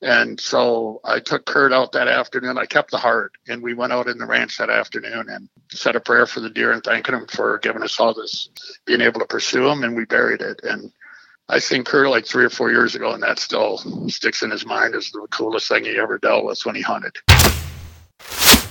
And so I took Kurt out that afternoon. I kept the heart, and we went out in the ranch that afternoon and said a prayer for the deer and thanking him for giving us all this, being able to pursue him, and we buried it. And I seen Kurt like 3 or 4 years ago, and that still sticks in his mind as the coolest thing he ever dealt with when he hunted.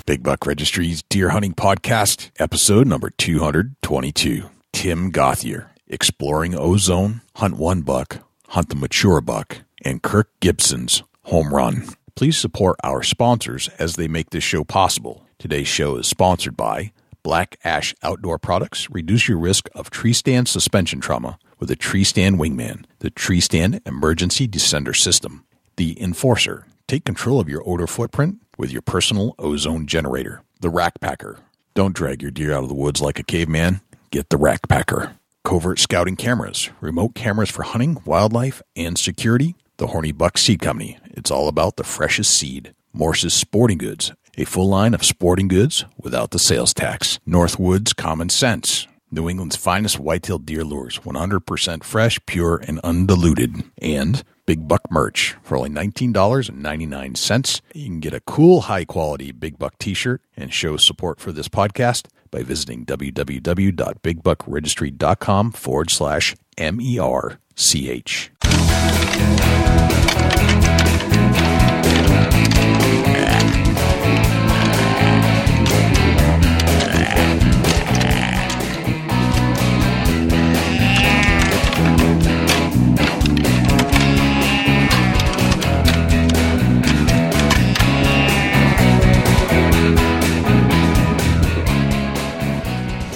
Big Buck Registry's Deer Hunting Podcast, episode number 222. Tim Gauthier, exploring Ozone, hunt one buck, hunt the mature buck, and Kirk Gibson's home run. Please support our sponsors as they make this show possible. Today's show is sponsored by Black Ash Outdoor Products. Reduce your risk of tree stand suspension trauma with a Tree Stand Wingman, the Tree Stand Emergency Descender System. The Enforcer. Take control of your odor footprint with your personal ozone generator. The Rack Packer. Don't drag your deer out of the woods like a caveman. Get the Rack Packer. Covert Scouting Cameras. Remote cameras for hunting, wildlife, and security. The Horny Buck Seed Company. It's all about the freshest seed. Morse's Sporting Goods. A full line of sporting goods without the sales tax. Northwoods Common Sense. New England's finest whitetail deer lures. 100% fresh, pure, and undiluted. And Big Buck merch. For only $19.99, you can get a cool, high-quality Big Buck t-shirt and show support for this podcast by visiting www.bigbuckregistry.com/MERCH.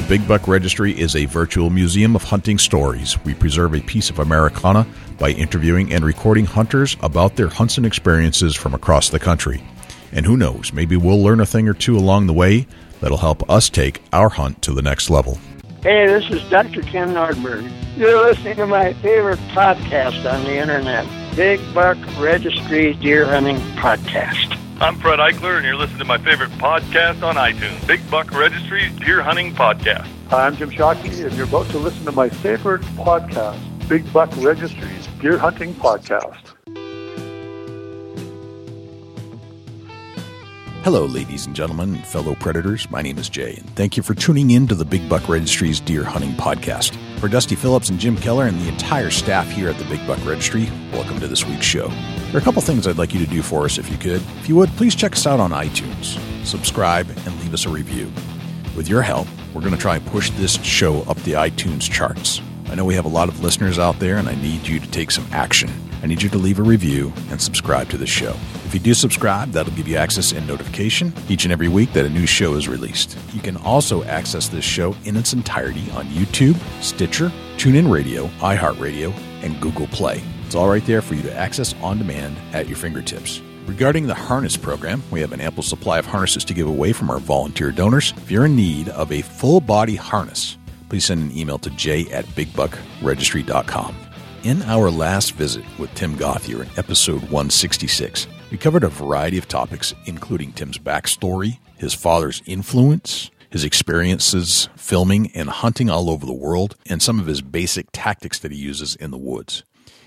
Big Buck Registry is a virtual museum of hunting stories. We preserve a piece of Americana by interviewing and recording hunters about their hunts and experiences from across the country. And who knows, maybe we'll learn a thing or two along the way that'll help us take our hunt to the next level. Hey, this is Dr. Ken Nordberg. You're listening to my favorite podcast on the internet, Big Buck Registry Deer Hunting Podcast. I'm Fred Eichler, and you're listening to my favorite podcast on iTunes, Big Buck Registry's Deer Hunting Podcast. Hi, I'm Jim Shockey, and you're about to listen to my favorite podcast, Big Buck Registry's Deer Hunting Podcast. Hello, ladies and gentlemen, and fellow predators. My name is Jay, and thank you for tuning in to the Big Buck Registry's Deer Hunting Podcast. For Dusty Phillips and Jim Keller and the entire staff here at the Big Buck Registry, welcome to this week's show. There are a couple things I'd like you to do for us if you could. If you would, please check us out on iTunes, subscribe, and leave us a review. With your help, we're going to try and push this show up the iTunes charts. I know we have a lot of listeners out there, and I need you to take some action. I need you to leave a review and subscribe to the show. If you do subscribe, that'll give you access and notification each and every week that a new show is released. You can also access this show in its entirety on YouTube, Stitcher, TuneIn Radio, iHeartRadio, and Google Play. It's all right there for you to access on demand at your fingertips. Regarding the harness program, we have an ample supply of harnesses to give away from our volunteer donors. If you're in need of a full-body harness, please send an email to jay@bigbuckregistry.com. In our last visit with Tim Gauthier in episode 166, we covered a variety of topics, including Tim's backstory, his father's influence, his experiences filming and hunting all over the world, and some of his basic tactics that he uses in the woods.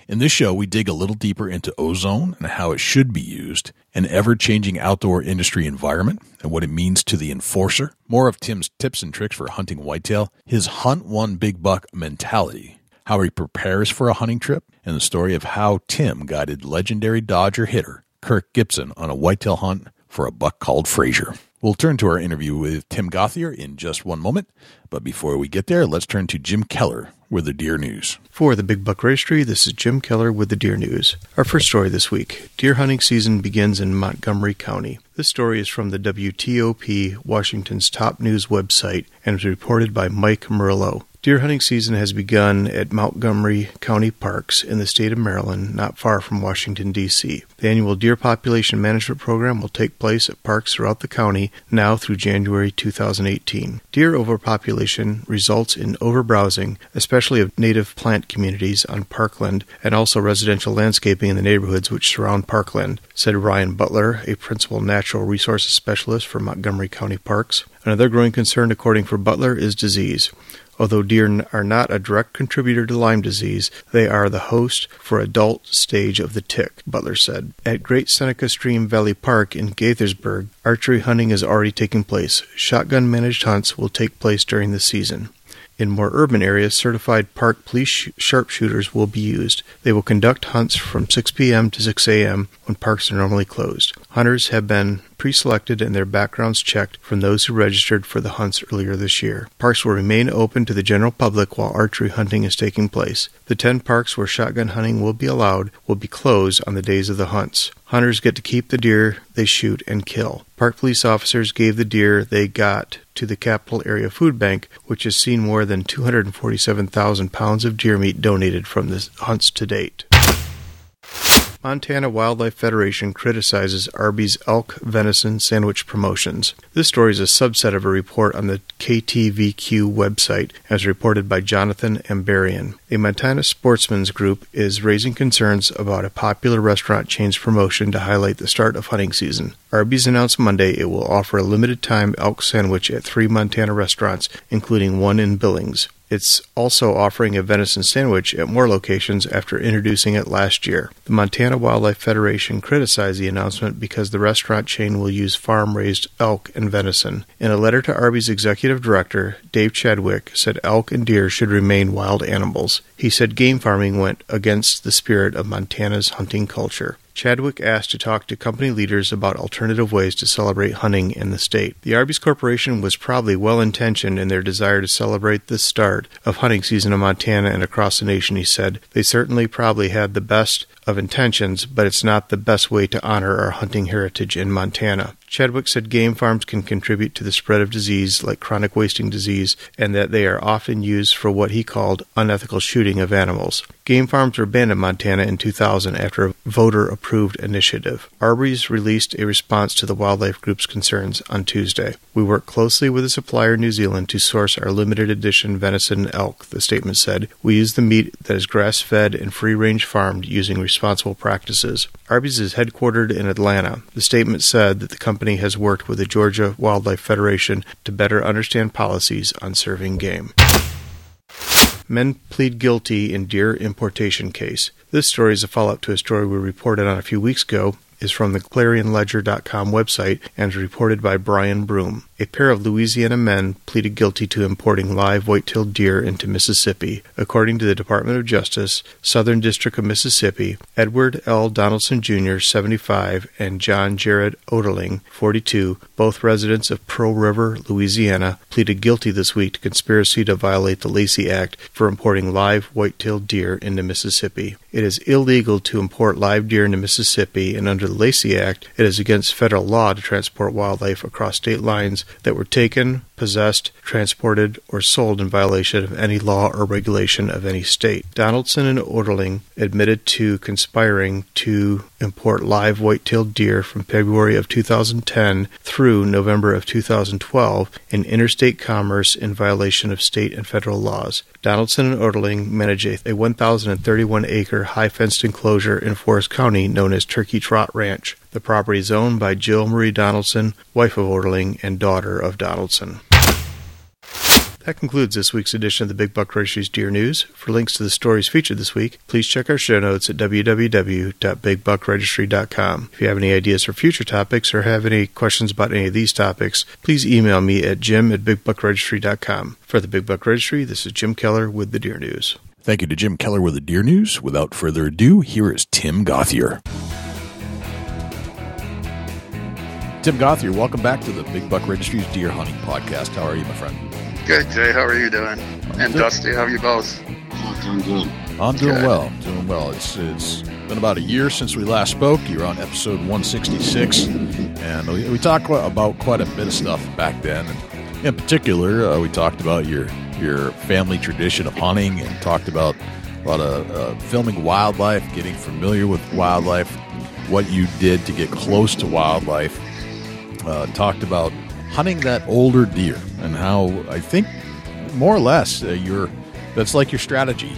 In this show, we dig a little deeper into ozone and how it should be used, an ever-changing outdoor industry environment, and what it means to the enforcer, more of Tim's tips and tricks for hunting whitetail, his hunt one big buck mentality, how he prepares for a hunting trip, and the story of how Tim guided legendary Dodger hitter Kirk Gibson on a whitetail hunt for a buck called Fraser. We'll turn to our interview with Tim Gauthier in just one moment, but before we get there, let's turn to Jim Keller with the Deer News. For the Big Buck Registry, this is Jim Keller with the Deer News. Our first story this week, deer hunting season begins in Montgomery County. This story is from the WTOP, Washington's top news website, and is reported by Mike Murillo. Deer hunting season has begun at Montgomery County Parks in the state of Maryland, not far from Washington, D.C. The annual Deer Population Management Program will take place at parks throughout the county now through January 2018. Deer overpopulation results in overbrowsing, especially of native plant communities on parkland and also residential landscaping in the neighborhoods which surround parkland, said Ryan Butler, a principal natural resources specialist for Montgomery County Parks. Another growing concern, according to Butler, is disease. Although deer are not a direct contributor to Lyme disease, they are the host for adult stage of the tick, Butler said. At Great Seneca Stream Valley Park in Gaithersburg, archery hunting is already taking place. Shotgun-managed hunts will take place during the season. In more urban areas, certified park police sharpshooters will be used. They will conduct hunts from 6 p.m. to 6 a.m. when parks are normally closed. Hunters have been pre-selected and their backgrounds checked from those who registered for the hunts earlier this year. Parks will remain open to the general public while archery hunting is taking place. The 10 parks where shotgun hunting will be allowed will be closed on the days of the hunts. Hunters get to keep the deer they shoot and kill. Park police officers gave the deer they got to the Capital Area Food Bank, which has seen more than 247,000 pounds of deer meat donated from the hunts to date. Montana Wildlife Federation criticizes Arby's elk venison sandwich promotions. This story is a subset of a report on the KTVQ website, as reported by Jonathan Ambarian. A Montana Sportsman's group is raising concerns about a popular restaurant chain's promotion to highlight the start of hunting season. Arby's announced Monday it will offer a limited-time elk sandwich at 3 Montana restaurants, including one in Billings. It's also offering a venison sandwich at more locations after introducing it last year. The Montana Wildlife Federation criticized the announcement because the restaurant chain will use farm-raised elk and venison. In a letter to Arby's executive director, Dave Chadwick said elk and deer should remain wild animals. He said game farming went against the spirit of Montana's hunting culture. Chadwick asked to talk to company leaders about alternative ways to celebrate hunting in the state. The Arby's Corporation was probably well-intentioned in their desire to celebrate the start of hunting season in Montana and across the nation, he said. They certainly probably had the best of intentions, but it's not the best way to honor our hunting heritage in Montana. Chadwick said game farms can contribute to the spread of disease like chronic wasting disease, and that they are often used for what he called unethical shooting of animals. Game farms were banned in Montana in 2000 after a voter-approved initiative. Arby's released a response to the wildlife group's concerns on Tuesday. We work closely with a supplier in New Zealand to source our limited edition venison and elk, the statement said. We use the meat that is grass-fed and free-range farmed using responsible practices. Arby's is headquartered in Atlanta. The statement said that the company has worked with the Georgia Wildlife Federation to better understand policies on serving game. Men plead guilty in deer importation case. This story is a follow-up to a story we reported on a few weeks ago, is from the ClarionLedger.com website and is reported by Brian Broom. A pair of Louisiana men pleaded guilty to importing live white-tailed deer into Mississippi. According to the Department of Justice, Southern District of Mississippi, Edward L. Donaldson Jr., 75, and John Jared Oderling, 42, both residents of Pearl River, Louisiana, pleaded guilty this week to conspiracy to violate the Lacey Act for importing live white-tailed deer into Mississippi. It is illegal to import live deer into Mississippi, and under the Lacey Act, it is against federal law to transport wildlife across state lines that were taken, possessed, transported, or sold in violation of any law or regulation of any state. Donaldson and Oderling admitted to conspiring to import live white-tailed deer from February of 2010 through November of 2012 in interstate commerce in violation of state and federal laws. Donaldson and Oderling manage a 1,031-acre high-fenced enclosure in Forest County known as Turkey Trot Ranch. The property is owned by Jill Marie Donaldson, wife of Oderling and daughter of Donaldson. That concludes this week's edition of the Big Buck Registry's Deer News. For links to the stories featured this week, please check our show notes at www.bigbuckregistry.com. If you have any ideas for future topics or have any questions about any of these topics, please email me at jim@bigbuckregistry.com. For the Big Buck Registry, this is Jim Keller with the Deer News. Thank you to Jim Keller with the Deer News. Without further ado, here is Tim Gauthier. Tim Gauthier, welcome back to the Big Buck Registry's Deer Hunting Podcast. How are you, my friend? Good, Jay. How are you doing? And Dusty, how are you both? I'm good. I'm doing well. Doing well. It's been about a year since we last spoke. You're on episode 166, and we talked about quite a bit of stuff back then. And in particular, we talked about your family tradition of hunting, and talked about a lot of filming wildlife, getting familiar with wildlife, what you did to get close to wildlife. Talked about hunting that older deer and how I think more or less that's like your strategy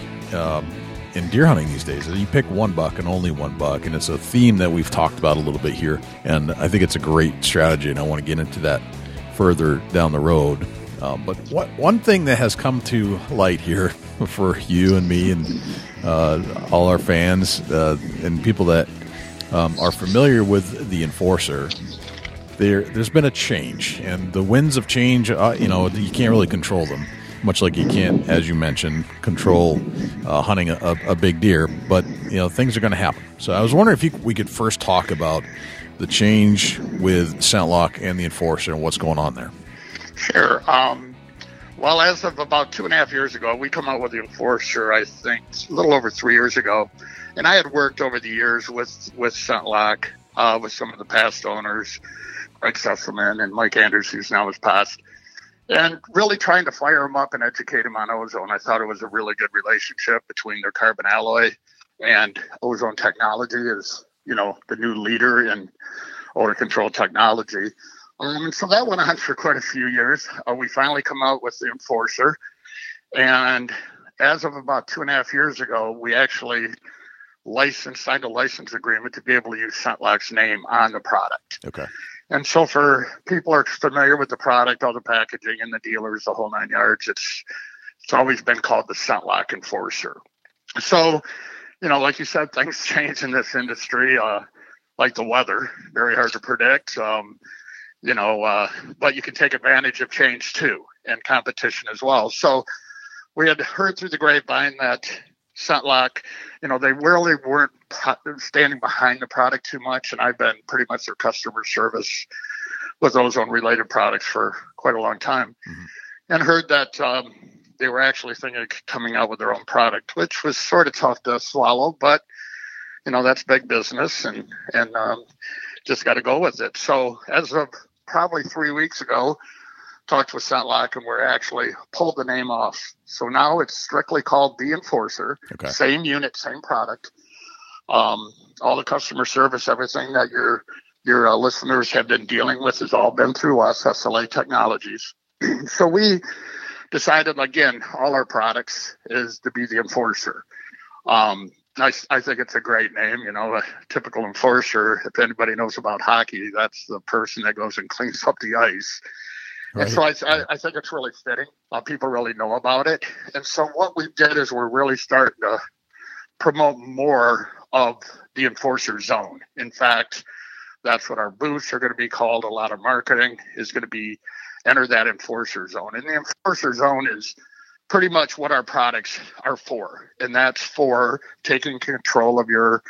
in deer hunting these days. You pick one buck and only one buck, and it's a theme that we've talked about a little bit here, and I think it's a great strategy, and I want to get into that further down the road. But one thing that has come to light here for you and me and all our fans and people that are familiar with the Enforcer, there's been a change, and the winds of change, you can't really control them, much like you can't, as you mentioned, control hunting a big deer. But things are going to happen. So I was wondering if we could first talk about the change with ScentLok and the Enforcer and what's going on there. Sure. Well, as of about 2.5 years ago, we come out with the Enforcer, I think, a little over 3 years ago. And I had worked over the years with ScentLok, with some of the past owners, Greg Sesselman and Mike Anders, who's now has passed, and really trying to fire them up and educate them on Ozone. I thought it was a really good relationship between their carbon alloy and Ozone Technology is, the new leader in odor control technology. So that went on for quite a few years. We finally come out with the Enforcer. And as of about 2.5 years ago, we actually signed a license agreement to be able to use ScentLok's name on the product. Okay. And so for people who are familiar with the product, all the packaging and the dealers, the whole 9 yards, it's always been called the ScentLok Enforcer. So, like you said, things change in this industry, like the weather, very hard to predict. But you can take advantage of change too, and competition as well. So we had heard through the grapevine that ScentLok, they really weren't standing behind the product too much, and I've been pretty much their customer service with Ozone-related products for quite a long time, and heard that they were actually thinking of coming out with their own product, which was sort of tough to swallow, but, that's big business, and just got to go with it. So as of probably 3 weeks ago, talked with ScentLok, and we're actually pulled the name off. So now it's strictly called the Enforcer. Okay. Same unit, same product. All the customer service, everything that your listeners have been dealing with has all been through us, SLA Technologies. So we decided, again, all our products is to be the Enforcer. I think it's a great name, a typical enforcer. If anybody knows about hockey, that's the person that goes and cleans up the ice. Right. And so I think it's really fitting. People really know about it. And so what we did is we're really starting to promote more of the Enforcer Zone. In fact, that's what our booths are going to be called. A lot of marketing is going to be enter that Enforcer Zone. And the Enforcer Zone is pretty much what our products are for, and that's for taking control of your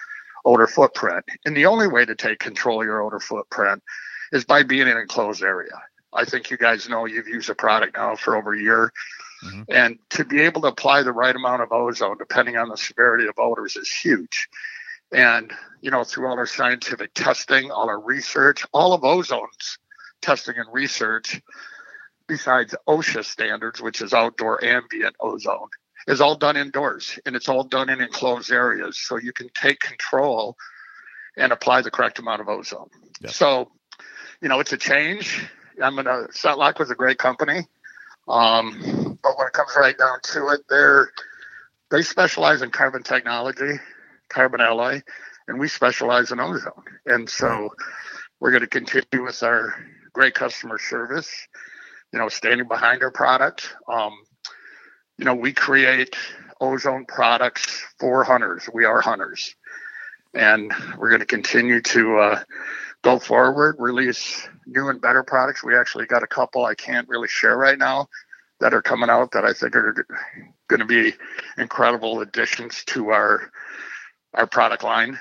odor footprint. And the only way to take control of your odor footprint is by being in an enclosed area. I think you guys know you've used a product now for over a year, and to be able to apply the right amount of ozone, depending on the severity of odors, is huge. And, through all our scientific testing, all our research, all of Ozone's testing and research, besides OSHA standards, which is outdoor ambient ozone, is all done indoors, and it's all done in enclosed areas, so you can take control and apply the correct amount of ozone. Yeah. So, it's a change. ScentLok was a great company, but when it comes right down to it, they specialize in carbon technology, carbon alloy, and we specialize in ozone. And so we're going to continue with our great customer service, standing behind our product. We create ozone products for hunters. We are hunters. And we're going to continue to go forward, release new and better products. We actually got a couple I can't really share right now that are coming out that I think are going to be incredible additions to our product line.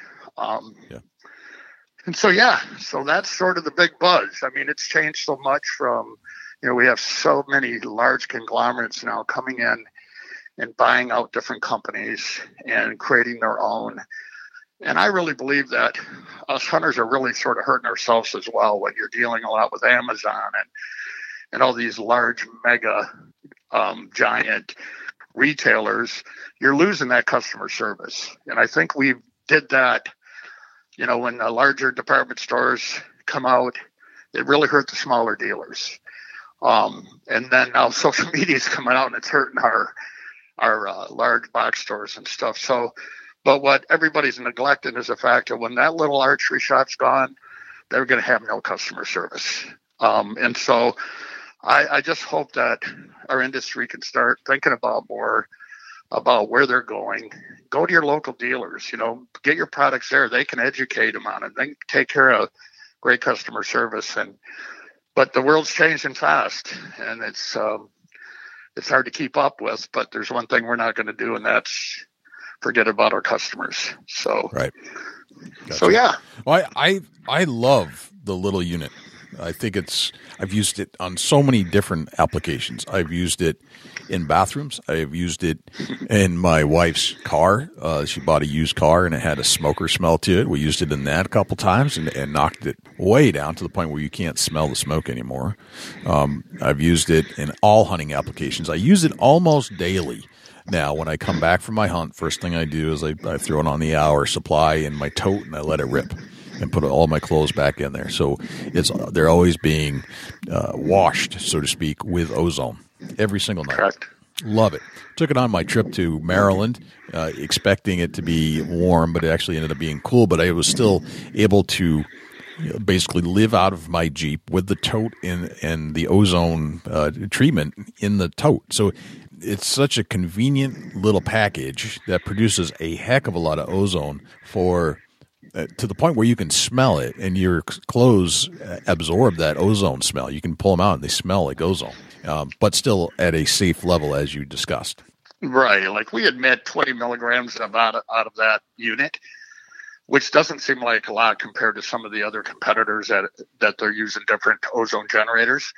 And so that's sort of the big buzz. I mean, it's changed so much from, we have so many large conglomerates now coming in and buying out different companies and creating their own. And I really believe that us hunters are really sort of hurting ourselves as well when you're dealing a lot with Amazon and all these large mega giant retailers. You're losing that customer service. And I think we did that, when the larger department stores come out, it really hurt the smaller dealers. And then now social media is coming out and it's hurting our large box stores and stuff. So, but what everybody's neglecting is the fact that when that little archery shop's gone, they're going to have no customer service. And so I just hope that our industry can start thinking about more about where they're going. Go to your local dealers, get your products there. They can educate them on it. They can take care of great customer service. But the world's changing fast, and it's hard to keep up with. But there's one thing we're not going to do, and that's forget about our customers. So, right. Gotcha. So yeah. Well, I love the little unit. I think I've used it on so many different applications. I've used it in bathrooms. I've used it in my wife's car. She bought a used car and it had a smoker smell to it. We used it in that a couple times and knocked it way down to the point where you can't smell the smoke anymore. I've used it in all hunting applications. I use it almost daily. Now, when I come back from my hunt, first thing I do is I throw it on the hour supply in my tote and I let it rip and put all my clothes back in there. So they're always being washed, so to speak, with Ozone every single night. Correct. Love it. Took it on my trip to Maryland, expecting it to be warm, but it actually ended up being cool. But I was still able to basically live out of my Jeep with the tote and the Ozone treatment in the tote. So it's such a convenient little package that produces a heck of a lot of ozone to the point where you can smell it and your clothes absorb that ozone smell. You can pull them out and they smell like ozone, but still at a safe level as you discussed. Right. Like we admit 20 milligrams out of that unit, which doesn't seem like a lot compared to some of the other competitors that they're using different ozone generators.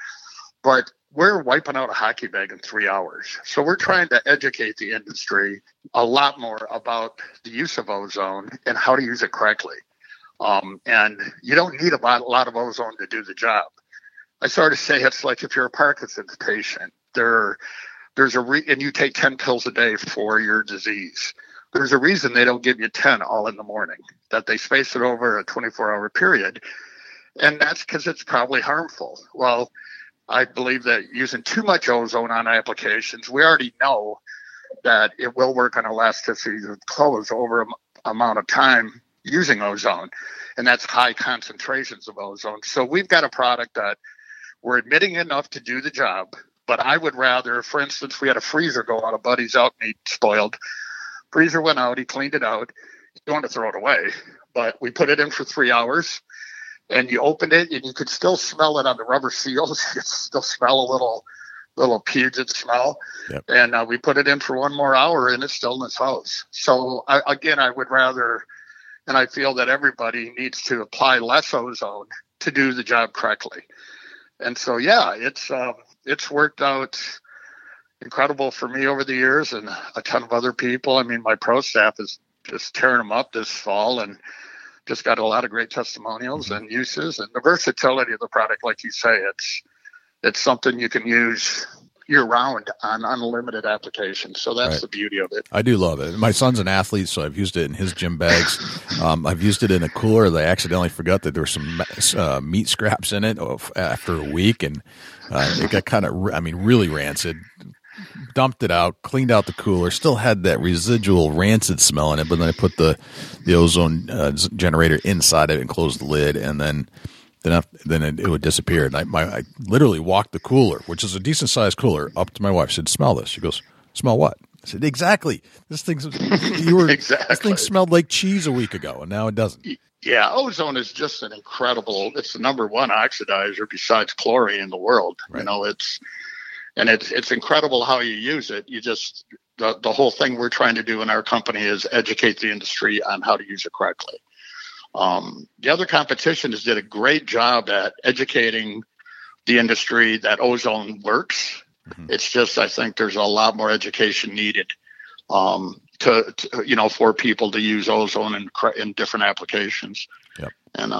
But we're wiping out a hockey bag in 3 hours. So we're trying to educate the industry a lot more about the use of ozone and how to use it correctly. And you don't need a lot of ozone to do the job. I sort of say it's like if you're a Parkinson's patient, and you take 10 pills a day for your disease. There's a reason they don't give you 10 all in the morning, that they space it over a 24-hour period. And that's because it's probably harmful. Well, I believe that using too much ozone on applications, we already know that it will work on elasticity of clothes over an amount of time using ozone, and that's high concentrations of ozone. So we've got a product that we're admitting enough to do the job, but I would rather, for instance, we had a freezer go out, a buddy's out and he spoiled. Freezer went out, he cleaned it out. He didn't want to throw it away, but we put it in for 3 hours. And you opened it, and you could still smell it on the rubber seals. You could still smell a little pungent smell. Yep. And we put it in for 1 more hour, and it's still in its house. So, I would rather, and I feel that everybody needs to apply less ozone to do the job correctly. And so, yeah, it's worked out incredible for me over the years and a ton of other people. I mean, my pro staff is just tearing them up this fall, and just got a lot of great testimonials and uses, and the versatility of the product, like you say, it's something you can use year round on unlimited applications. So that's right. The beauty of it. I do love it. My son's an athlete, so I've used it in his gym bags. I've used it in a cooler. They accidentally forgot that there were some meat scraps in it after a week, and it got kind of, really rancid. Dumped it out, cleaned out the cooler, still had that residual rancid smell in it, but then I put the ozone generator inside it and closed the lid, and then it would disappear. And I literally walked the cooler, which is a decent sized cooler, up to my wife. I said, "Smell this." She goes, "Smell what?" I said, "Exactly. This thing This thing smelled like cheese a week ago, and now it doesn't." Yeah, ozone is just it's the number one oxidizer besides chlorine in the world. Right. It's incredible how you use it. You just, the whole thing we're trying to do in our company is educate the industry on how to use it correctly. The other competitions did a great job at educating the industry that ozone works. Mm-hmm. It's just, I think there's a lot more education needed for people to use ozone in different applications. Yep. And,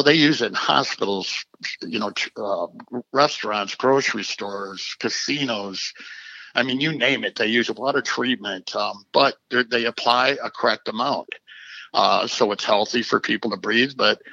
they use it in hospitals, restaurants, grocery stores, casinos. I mean, you name it. They use water treatment, but they apply a correct amount. So it's healthy for people to breathe. But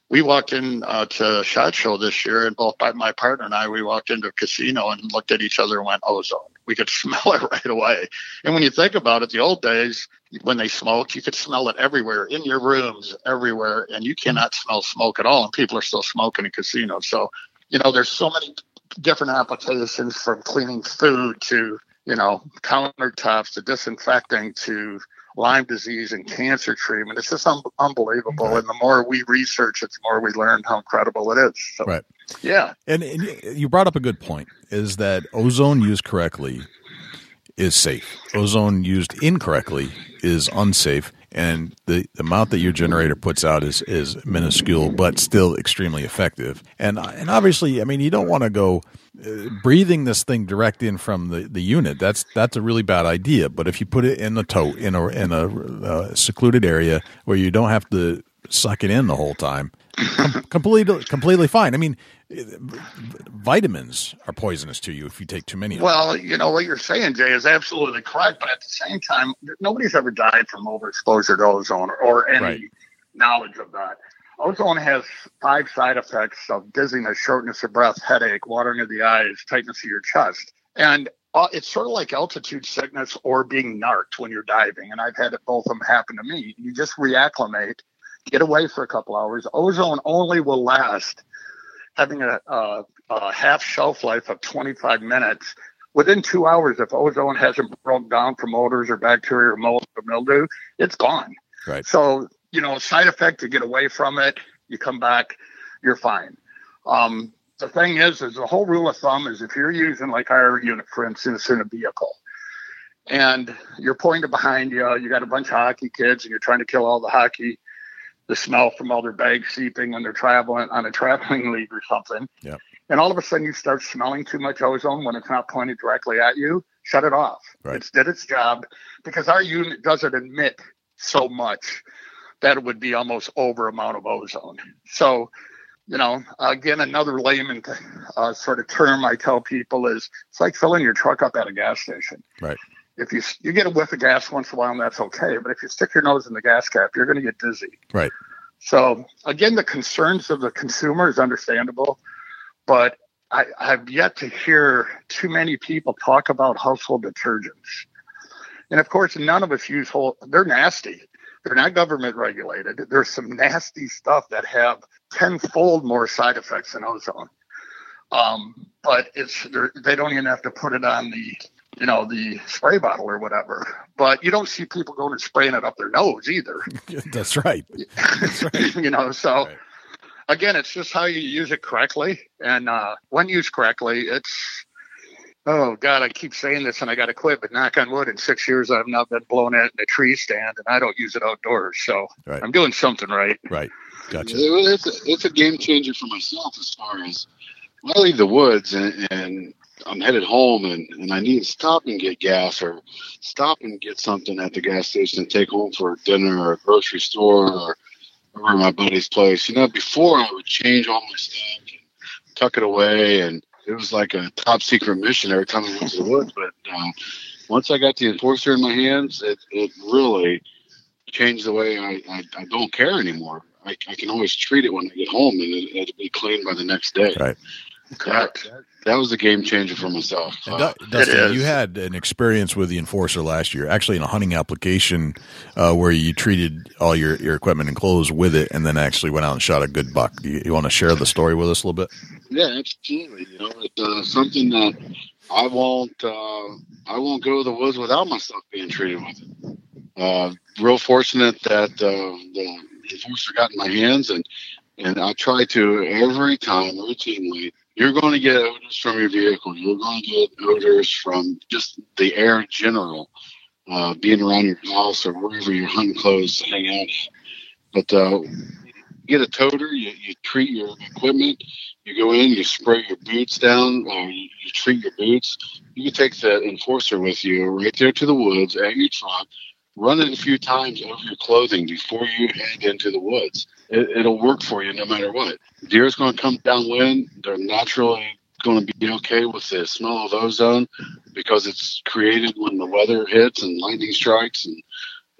we walked in to SHOT Show this year, and both my partner and I, we walked into a casino and looked at each other and went, ozone. We could smell it right away. And when you think about it, the old days, when they smoked, you could smell it everywhere, in your rooms, everywhere, and you cannot smell smoke at all, and people are still smoking in casinos. So, there's so many different applications from cleaning food to, countertops to disinfecting to Lyme disease and cancer treatment. It's just unbelievable. Right. And the more we research it, the more we learn how incredible it is. So, right. Yeah. And you brought up a good point, is that ozone used correctly is safe. Ozone used incorrectly is unsafe. And the amount that your generator puts out is minuscule, but still extremely effective. And obviously, you don't want to go breathing this thing direct in from the unit. That's a really bad idea. But if you put it in the tote in a secluded area where you don't have to suck it in the whole time, completely fine. Vitamins are poisonous to you if you take too many of them. Well, what you're saying, Jay, is absolutely correct. But at the same time, nobody's ever died from overexposure to ozone or any knowledge of that. Ozone has 5 side effects of dizziness, shortness of breath, headache, watering of the eyes, tightness of your chest. And it's sort of like altitude sickness or being narked when you're diving. And I've had both of them happen to me. You just reacclimate, get away for a couple hours. Ozone only will last, having a half shelf life of 25 minutes. Within 2 hours, if ozone hasn't broken down from odors or bacteria or mold or mildew, it's gone. Right. So, side effect, you get away from it, you come back, you're fine. The thing is the whole rule of thumb is if you're using like our unit, for instance, in a vehicle, and you're pointed behind you, you got a bunch of hockey kids, and you're trying to kill all the smell from all their bags seeping when they're traveling on a traveling league or something. Yeah. And all of a sudden you start smelling too much ozone when it's not pointed directly at you, shut it off. Right. It's did its job, because our unit doesn't emit so much that it would be almost over amount of ozone. So, again, another layman sort of term I tell people is it's like filling your truck up at a gas station. Right. If you get a whiff of gas once in a while, and that's okay. But if you stick your nose in the gas cap, you're going to get dizzy. Right. So, again, the concerns of the consumer is understandable, but I've yet to hear too many people talk about household detergents. And, of course, none of us use they're nasty. They're not government regulated. There's some nasty stuff that have 10-fold more side effects than ozone. But they don't even have to put it on the spray bottle or whatever. But you don't see people going and spraying it up their nose either. That's right. That's right. So right. Again, it's just how you use it correctly. And when used correctly, oh God, I keep saying this and I got to quit, but knock on wood, in 6 years, I've not been blown out in a tree stand, and I don't use it outdoors. So right. I'm doing something right. Right. Gotcha. It's a game changer for myself as far as when I leave the woods and I'm headed home and I need to stop and get gas or stop and get something at the gas station and take home for dinner or a grocery store or my buddy's place. Before I would change all my stuff and tuck it away, and it was like a top secret mission every time I went to the woods. But once I got the Enforcer in my hands, it really changed the way I don't care anymore. I can always treat it when I get home, and it'll be clean by the next day. Right. That was a game changer for myself. Dustin, you had an experience with the Enforcer last year, actually in a hunting application where you treated all your equipment and clothes with it, and then actually went out and shot a good buck. You want to share the story with us a little bit? Yeah, absolutely. It's something that I won't go to the woods without my stuff being treated with it. Real fortunate that the Enforcer got in my hands, and I try to every time, routinely. You're going to get odors from your vehicle. You're going to get odors from just the air in general, being around your house or wherever your hunting clothes hang out at. But you get a toter, you treat your equipment, you go in, you spray your boots down, you treat your boots. You can take the Enforcer with you right there to the woods at your truck, run it a few times over your clothing before you head into the woods. It'll work for you no matter what. Deer's going to come downwind. They're naturally going to be okay with the smell of ozone because it's created when the weather hits and lightning strikes, and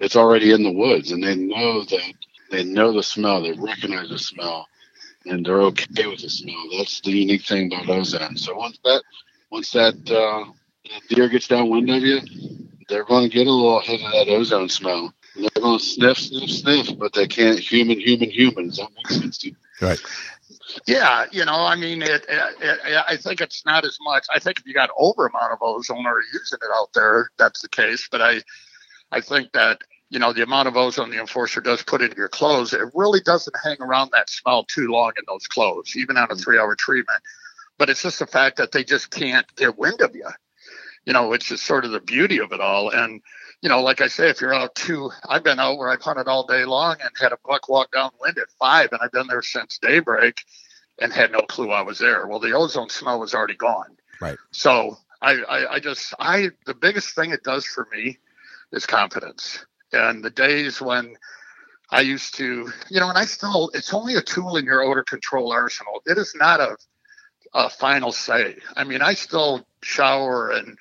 it's already in the woods, and they know the smell. They recognize the smell, and they're okay with the smell. That's the unique thing about ozone. So once that deer gets downwind of you, they're going to get a little hit of that ozone smell. And they're going to sniff, but they can't human. Does that make sense to you? Right. Yeah, I mean, I think it's not as much. I think if you got over amount of ozone or using it out there, that's the case. But I think that, the amount of ozone the enforcer does put into your clothes, it really doesn't hang around that smell too long in those clothes, even on a 3-hour treatment. But it's just the fact that they just can't get wind of you, which is sort of the beauty of it all. And, like I say, if you're out I've been out where I've hunted all day long and had a buck walk downwind at 5, and I've been there since daybreak and had no clue I was there. Well, the ozone smell was already gone. Right. So the biggest thing it does for me is confidence. And the days when I used to, and it's only a tool in your odor control arsenal. It is not a final say. I mean, I still shower and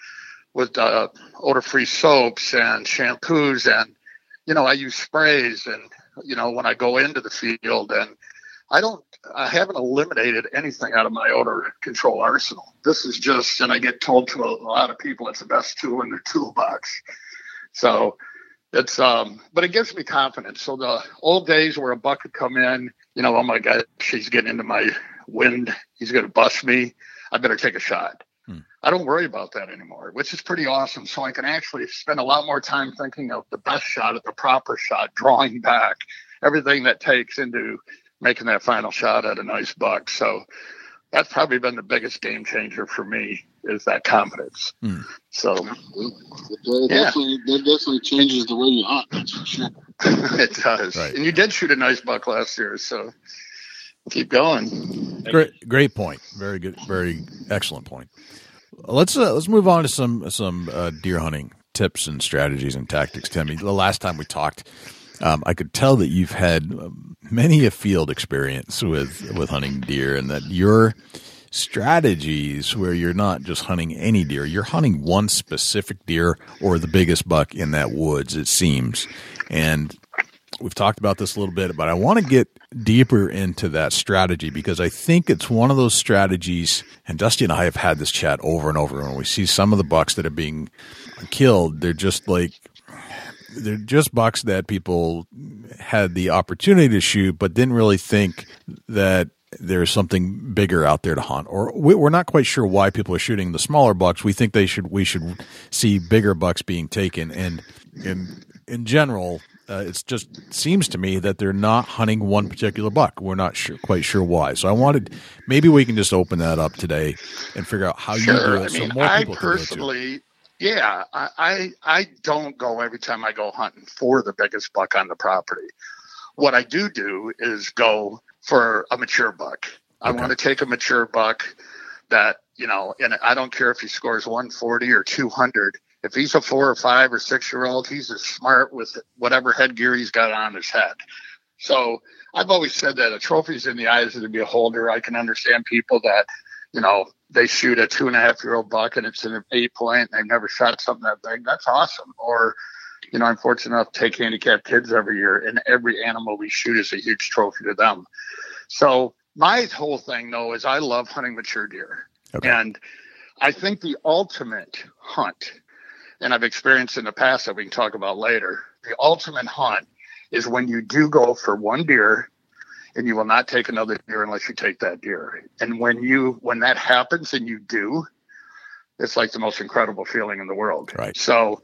with odor-free soaps and shampoos, and I use sprays, and when I go into the field, and I haven't eliminated anything out of my odor control arsenal. This is just, and I get told to a lot of people it's the best tool in their toolbox. So it's but it gives me confidence. So the old days where a buck would come in, oh my God, he's getting into my wind, he's going to bust me, I better take a shot. I don't worry about that anymore, which is pretty awesome. So I can actually spend a lot more time thinking of the best shot at the proper shot, drawing back everything that takes into making that final shot at a nice buck. So that's probably been the biggest game changer for me, is that confidence. So it definitely changes the way you hunt. That's for sure. It does. Right. And you did shoot a nice buck last year, so keep going. Great point. Very good. Very excellent point. Let's move on to some deer hunting tips and strategies and tactics. Timmy, the last time we talked, I could tell that you've had many a field experience with hunting deer, and that your strategies where you're not just hunting any deer, you're hunting one specific deer or the biggest buck in that woods, it seems. And we've talked about this a little bit, but I want to get deeper into that strategy, because I think it's one of those strategies, and Dusty and I have had this chat over and over, when we see some of the bucks that are being killed, they're just bucks that people had the opportunity to shoot, but didn't really think that there's something bigger out there to hunt, or we're not quite sure why people are shooting the smaller bucks. We think we should see bigger bucks being taken, and in general, it just seems to me that they're not hunting one particular buck. We're not quite sure why. So maybe we can just open that up today and figure out how you do it. I mean, I personally, yeah, I don't go every time I go hunting for the biggest buck on the property. What I do is go for a mature buck. Okay. I want to take a mature buck that, and I don't care if he scores 140 or 200. If he's a 4 or 5 or 6-year-old, he's as smart with whatever headgear he's got on his head. So I've always said that a trophy's in the eyes of the beholder. I can understand people that, they shoot a 2.5-year-old buck and it's an 8-point and they've never shot something that big. That's awesome. Or, I'm fortunate enough to take handicapped kids every year, and every animal we shoot is a huge trophy to them. So my whole thing, though, is I love hunting mature deer. Okay. And I think the ultimate hunt, and I've experienced in the past that we can talk about later, the ultimate hunt is when you do go for one deer and you will not take another deer unless you take that deer. And when that happens and you do, it's like the most incredible feeling in the world. Right. So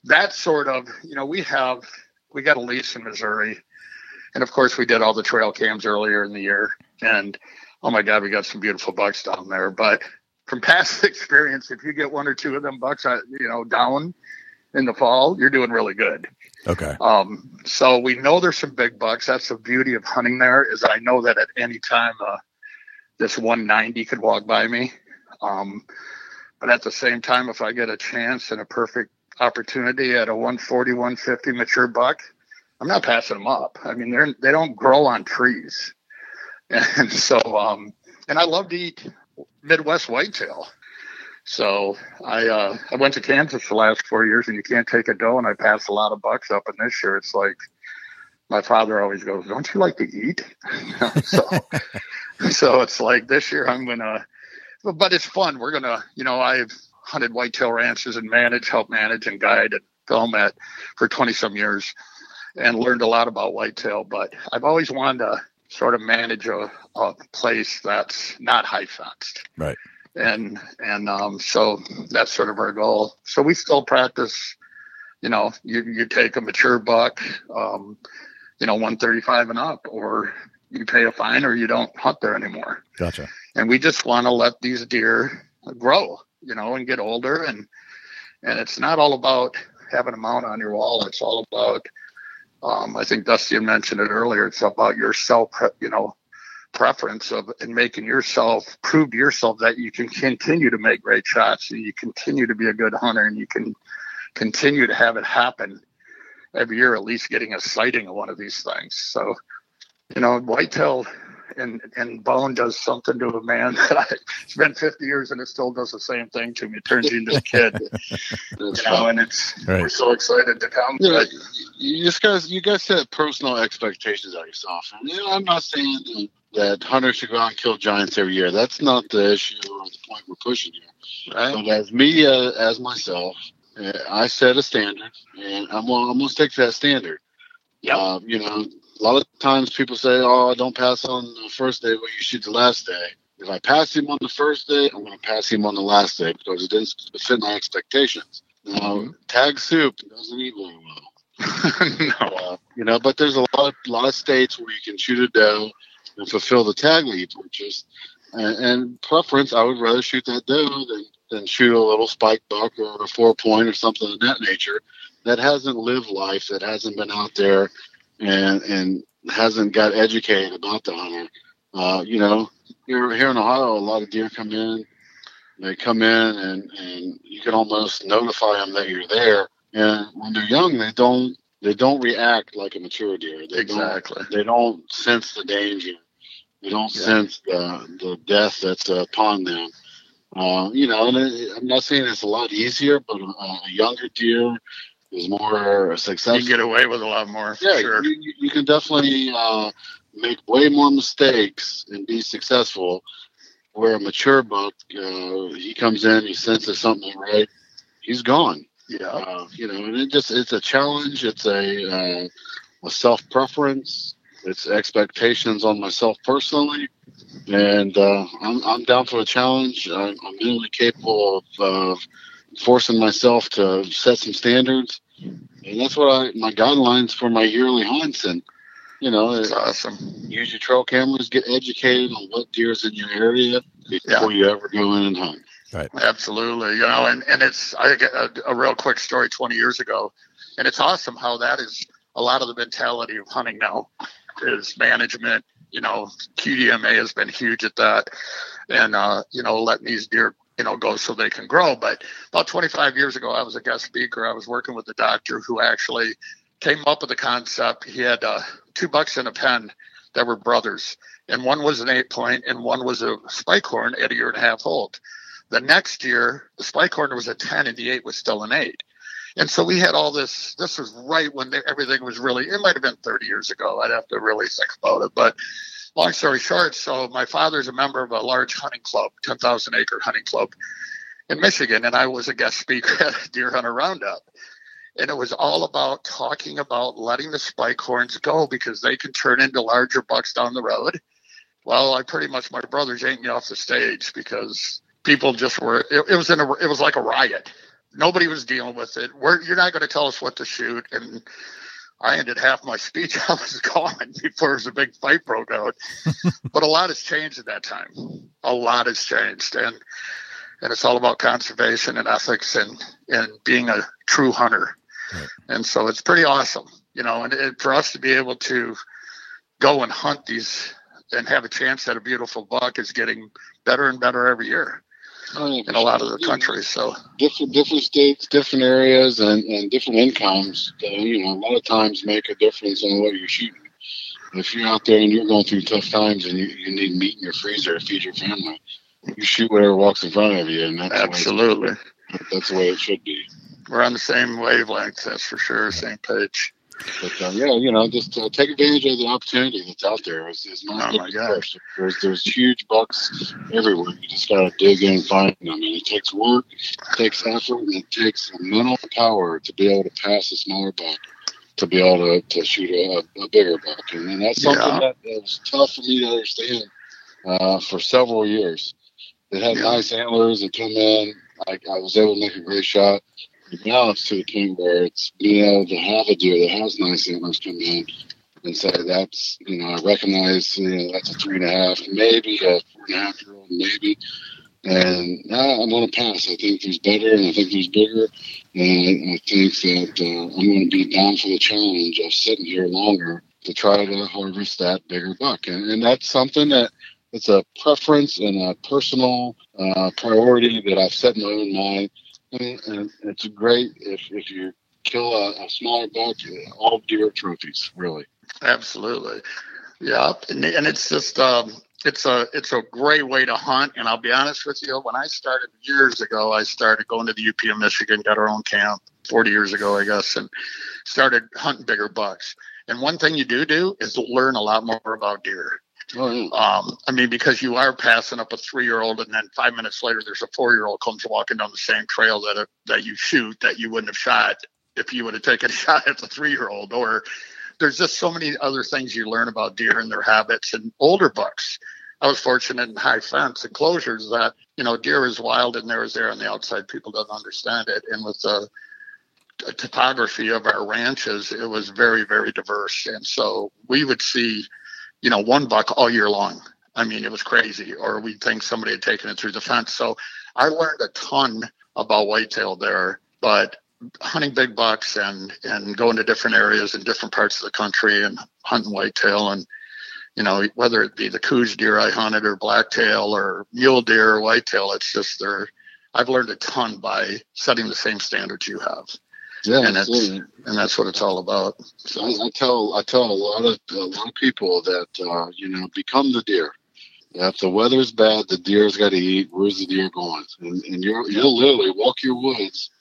that's sort of, we got a lease in Missouri, and of course we did all the trail cams earlier in the year, and oh my God, we got some beautiful bucks down there. But from past experience, if you get 1 or 2 of them bucks, down in the fall, you're doing really good. Okay. So we know there's some big bucks. That's the beauty of hunting there, is I know that at any time this 190 could walk by me. But at the same time, if I get a chance and a perfect opportunity at a 140, 150 mature buck, I'm not passing them up. I mean, they don't grow on trees. And so, and I love to eat Midwest whitetail. So I went to Kansas the last 4 years, and you can't take a doe, and I passed a lot of bucks up. And this year, it's like my father always goes, "Don't you like to eat?" So it's like this year I'm gonna, but it's fun. We're gonna, I've hunted whitetail ranches and help manage and guide and film for 20 some years, and learned a lot about whitetail. But I've always wanted to sort of manage a place that's not high fenced. Right. And so that's sort of our goal. So we still practice, you take a mature buck, 135 and up, or you pay a fine or you don't hunt there anymore. Gotcha. And we just want to let these deer grow, and get older. And it's not all about having a mount on your wall. It's all about, I think Dusty had mentioned it earlier. It's about your self, preference of and making yourself prove to yourself that you can continue to make great shots and you continue to be a good hunter and you can continue to have it happen every year, at least getting a sighting of one of these things. So, whitetail and bone does something to a man that it's been 50 years and it still does the same thing to me. It turns you into a kid, and it's right. We're so excited to come. You guys set personal expectations on yourself. And, I'm not saying that hunters should go out and kill giants every year. That's not the issue or the point we're pushing here. Right. But as me, as myself, I set a standard, and I'm going to stick to that standard. Yeah. A lot of times people say, "Oh, don't pass on the first day, but you shoot the last day." If I pass him on the first day, I'm going to pass him on the last day because it didn't fit my expectations. Now, tag soup doesn't eat very well. No. But there's a lot of states where you can shoot a doe and fulfill the tag that you purchased. And preference, I would rather shoot that doe than shoot a little spike buck or a 4-point or something of that nature that hasn't lived life, that hasn't been out there and hasn't got educated about the hunter. Here in Ohio, a lot of deer come in. They come in and you can almost notify them that you're there. And when they're young, they don't react like a mature deer. They don't sense the danger. They don't sense the death that's upon them. And I'm not saying it's a lot easier, but a younger deer is more successful. You get away with a lot more. Yeah, sure. You can definitely make way more mistakes and be successful. Where a mature buck, he comes in, he senses something ain't right, he's gone. Yeah. And it's a challenge. It's a self-preference. It's expectations on myself personally. And I'm down for a challenge. I'm mentally capable of forcing myself to set some standards. And that's what my guidelines for my yearly hunts. And, it's awesome. Use your trail cameras, get educated on what deer's in your area before you ever go in and hunt. Right. Absolutely. And I get a real quick story 20 years ago. And it's awesome how that is a lot of the mentality of hunting now is management. QDMA has been huge at that. And, letting these deer, go so they can grow. But about 25 years ago, I was a guest speaker. I was working with a doctor who actually came up with the concept. He had 2 bucks in a pen that were brothers. And one was an 8-point and one was a spike horn at 1.5 years old. The next year, the spike horn was a 10 and the 8 was still an 8. And so we had all this. This was right when everything was really, it might have been 30 years ago. I'd have to really think about it. But long story short, so my father's a member of a large hunting club, 10,000 acre hunting club in Michigan. And I was a guest speaker at a deer hunter roundup. And it was all about talking about letting the spike horns go because they can turn into larger bucks down the road. Well, my brothers yanked me off the stage because people just were, it was like a riot. Nobody was dealing with it. You're not going to tell us what to shoot. And I ended half my speech. I was gone before there was a big fight broke out. But a lot has changed at that time. A lot has changed. And it's all about conservation and ethics and being a true hunter. Right. And so it's pretty awesome, and for us to be able to go and hunt these and have a chance at a beautiful buck is getting better and better every year in a lot of the country. So different states, different areas, and different incomes, a lot of times make a difference on what you're shooting. If you're out there and you're going through tough times and you need meat in your freezer to feed your family, you shoot whatever walks in front of you. And that's absolutely. That's the way it should be. We're on the same wavelength, that's for sure, same page. But just take advantage of the opportunity that's out there. It's not my gosh. There's huge bucks everywhere. You just got to dig in and find them. It takes work, it takes effort, and it takes mental power to be able to pass a smaller buck. to be able to shoot a bigger buck. And that's something that was tough for me to understand for several years. They had nice antlers that come in. I was able to make a great shot. Now it's to the point where it's being able to have a deer that has nice antlers come in and say that's, I recognize, that's a 3.5, maybe a 4.5-year-old, maybe. And I'm going to pass. I think there's better, and I think there's bigger. And I think that I'm going to be down for the challenge of sitting here longer to try to harvest that bigger buck. And that's something that it's a preference and a personal priority that I've set in my own mind. And it's great if you kill a smaller buck, all deer trophies, really. Absolutely. Yeah. And it's just, it's a great way to hunt. And I'll be honest with you, when I started years ago, I started going to the UP of Michigan, got our own camp 40 years ago, I guess, and started hunting bigger bucks. And one thing you do is learn a lot more about deer. Oh, yeah. Because you are passing up a 3-year-old, and then 5 minutes later, there's a 4-year-old comes walking down the same trail that you shoot that you wouldn't have shot if you would have taken a shot at the 3-year-old. Or there's just so many other things you learn about deer and their habits and older bucks. I was fortunate in high fence enclosures that, deer is wild and there is there on the outside. People don't understand it. And with the topography of our ranches, it was very, very diverse. And so we would see, one buck all year long. It was crazy. Or we'd think somebody had taken it through the fence. So I learned a ton about whitetail there, but hunting big bucks and going to different areas in different parts of the country and hunting whitetail, and whether it be the Coues deer I hunted or blacktail or mule deer or whitetail, it's just I've learned a ton by setting the same standards you have. Yeah, and that's what it's all about. So I tell a lot of people that become the deer. If the weather's bad, the deer's got to eat. Where's the deer going? And you'll literally walk your woods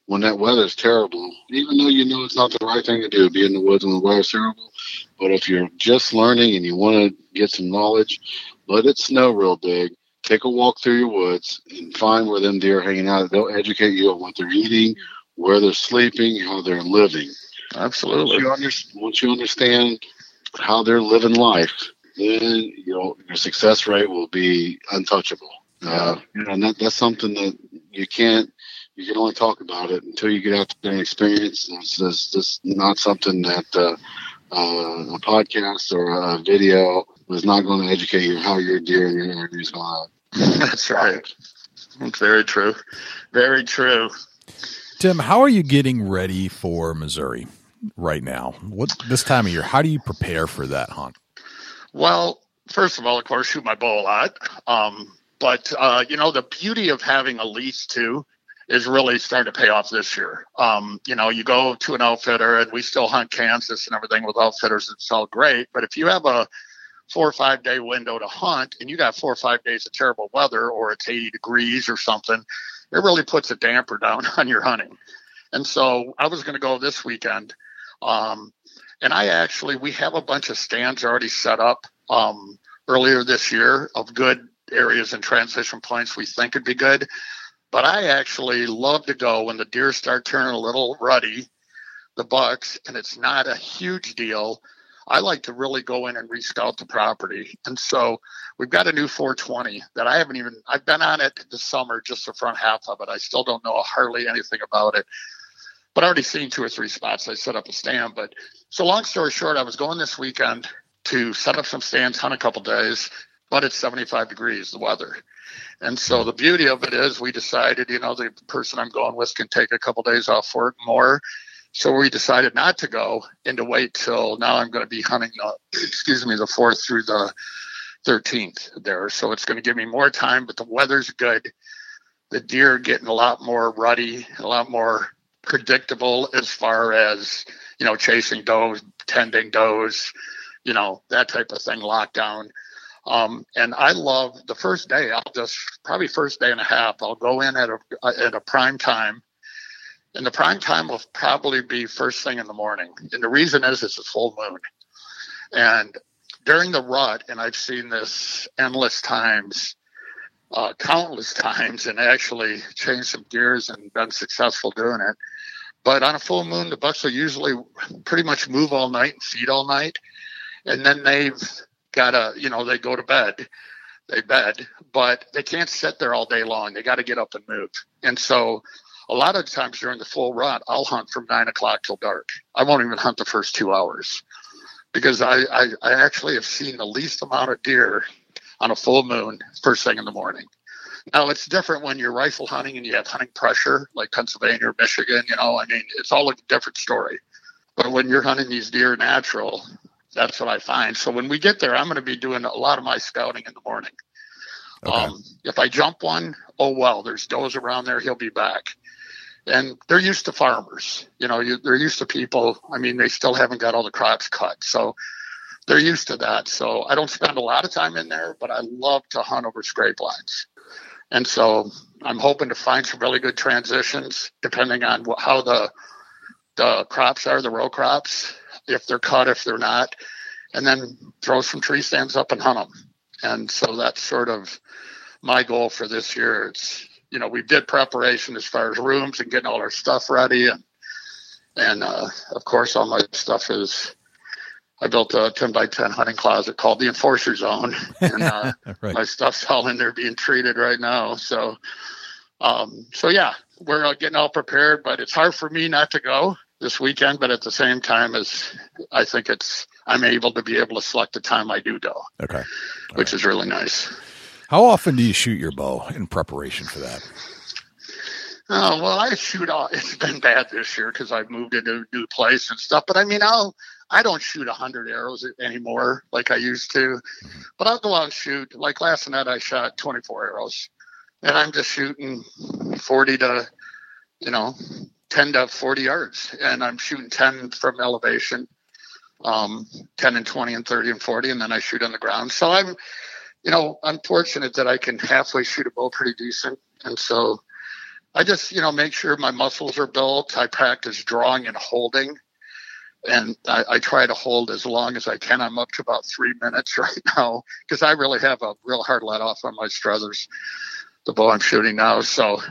when that weather's terrible, even though it's not the right thing to do, be in the woods when the weather's terrible. But if you're just learning and you want to get some knowledge, let it snow real big. Take a walk through your woods and find where them deer are hanging out. They'll educate you on what they're eating, where they're sleeping, how they're living. Absolutely. Once you understand how they're living life, then your success rate will be untouchable. And that's something that you can only talk about it until you get out there and experience. It's just not something that a podcast or a video is not going to educate you how your deer and your area is going to. That's right. That's very true. Very true. Tim, how are you getting ready for Missouri right now? This time of year, how do you prepare for that hunt? Well, first of all, of course, shoot my bow a lot. But the beauty of having a lease too is really starting to pay off this year. You go to an outfitter, and we still hunt Kansas and everything with outfitters. It's all great. But if you have a 4 or 5 day window to hunt and you got 4 or 5 days of terrible weather, or it's 80 degrees or something, it really puts a damper down on your hunting. And so I was going to go this weekend. And we have a bunch of stands already set up earlier this year of good areas and transition points we think would be good. But I actually love to go when the deer start turning a little ruddy, the bucks, and it's not a huge deal. I like to really go in and rescout the property. And so we've got a new 420 that I've been on it this summer, just the front half of it. I still don't know hardly anything about it, but I already seen 2 or 3 spots. I set up a stand. But so long story short, I was going this weekend to set up some stands, hunt a couple days, but it's 75 degrees, the weather. And so the beauty of it is we decided, the person I'm going with can take a couple days off work more. So we decided not to go and to wait till now. I'm going to be hunting, the 4th through the 13th there. So it's going to give me more time, but the weather's good. The deer are getting a lot more ruddy, a lot more predictable as far as, chasing does, tending does, that type of thing, lockdown. And I love the first day. Probably first day and a half, I'll go in at a prime time. And the prime time will probably be first thing in the morning. And the reason is it's a full moon. And during the rut, and I've seen this countless times, and actually changed some gears and been successful doing it. But on a full moon, the bucks will usually pretty much move all night and feed all night. And then they've got to, they go to bed. They bed, but they can't sit there all day long. They got to get up and move. And so a lot of times during the full rut, I'll hunt from 9 o'clock till dark. I won't even hunt the first 2 hours because I actually have seen the least amount of deer on a full moon first thing in the morning. Now, it's different when you're rifle hunting and you have hunting pressure like Pennsylvania or Michigan. It's all a different story. But when you're hunting these deer natural, that's what I find. So when we get there, I'm going to be doing a lot of my scouting in the morning. Okay. If I jump one, oh, well, there's does around there. He'll be back. And they're used to farmers. They're used to people. They still haven't got all the crops cut. So they're used to that. So I don't spend a lot of time in there, but I love to hunt over scrape lines. And so I'm hoping to find some really good transitions depending on how the crops are, the row crops, if they're cut, if they're not, and then throw some tree stands up and hunt them. And so that's sort of my goal for this year. It's, we did preparation as far as rooms and getting all our stuff ready. And of course, all my stuff is, I built a 10 by 10 hunting closet called the Enforcer Zone. And right. My stuff's all in there being treated right now. So yeah, we're getting all prepared, but it's hard for me not to go this weekend, but at the same time as I think I'm able to select the time I do go. Okay. Which is really nice. How often do you shoot your bow in preparation for that? Oh, well, I shoot all, it's been bad this year because I've moved into a new place and stuff, but I don't shoot 100 arrows anymore like I used to, but I'll go out and shoot. Like last night I shot 24 arrows and I'm just shooting 40 to, 10 to 40 yards, and I'm shooting 10 from elevation, 10 and 20 and 30 and 40, and then I shoot on the ground. So I'm fortunate that I can halfway shoot a bow pretty decent. And so I just, make sure my muscles are built. I practice drawing and holding, and I try to hold as long as I can. I'm up to about 3 minutes right now because I really have a real hard let off on my Struthers, the bow I'm shooting now. So,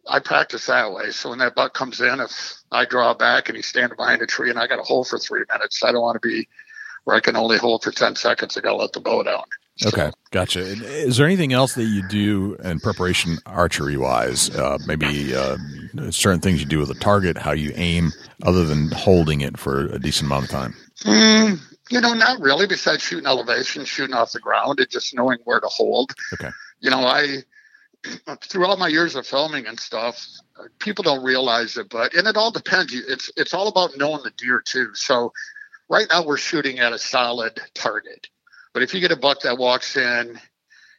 I practice that way. So when that buck comes in, if I draw back and he's standing behind a tree and I got to hold for 3 minutes, I don't want to be where I can only hold for 10 seconds. I got to let the bow down. Okay. Gotcha. Is there anything else that you do in preparation archery wise? Maybe certain things you do with a target, how you aim, other than holding it for a decent amount of time? Not really, besides shooting elevation, shooting off the ground, and just knowing where to hold. Okay. Through all my years of filming and stuff, people don't realize it, and it all depends. It's all about knowing the deer too. So right now we're shooting at a solid target, but if you get a buck that walks in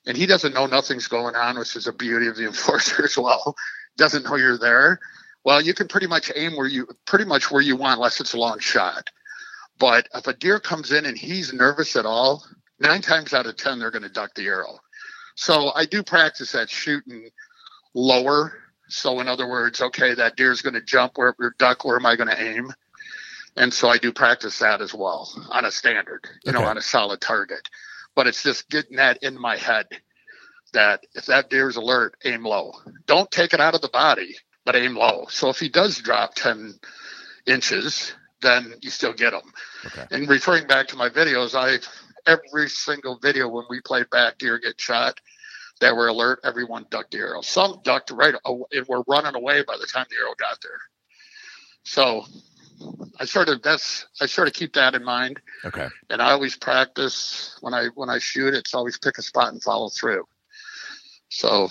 and he doesn't know nothing's going on, which is a beauty of the Enforcer as well, doesn't know you're there, well, you can pretty much aim where you want, unless it's a long shot. But if a deer comes in and he's nervous at all, 9 times out of 10 they're going to duck the arrow. So I do practice at shooting lower. So in other words, okay, that deer's going to jump or duck. Where am I going to aim? And so I do practice that as well on a standard, on a solid target. But it's just getting that in my head that if that deer's alert, aim low. Don't take it out of the body, but aim low. So if he does drop 10 inches, then you still get him. Okay. And referring back to my videos, every single video when we played back deer get shot that were alert, everyone ducked the arrow. Some ducked right and were running away by the time the arrow got there. So I sort of keep that in mind. Okay. And I always practice when I shoot, it's always pick a spot and follow through. So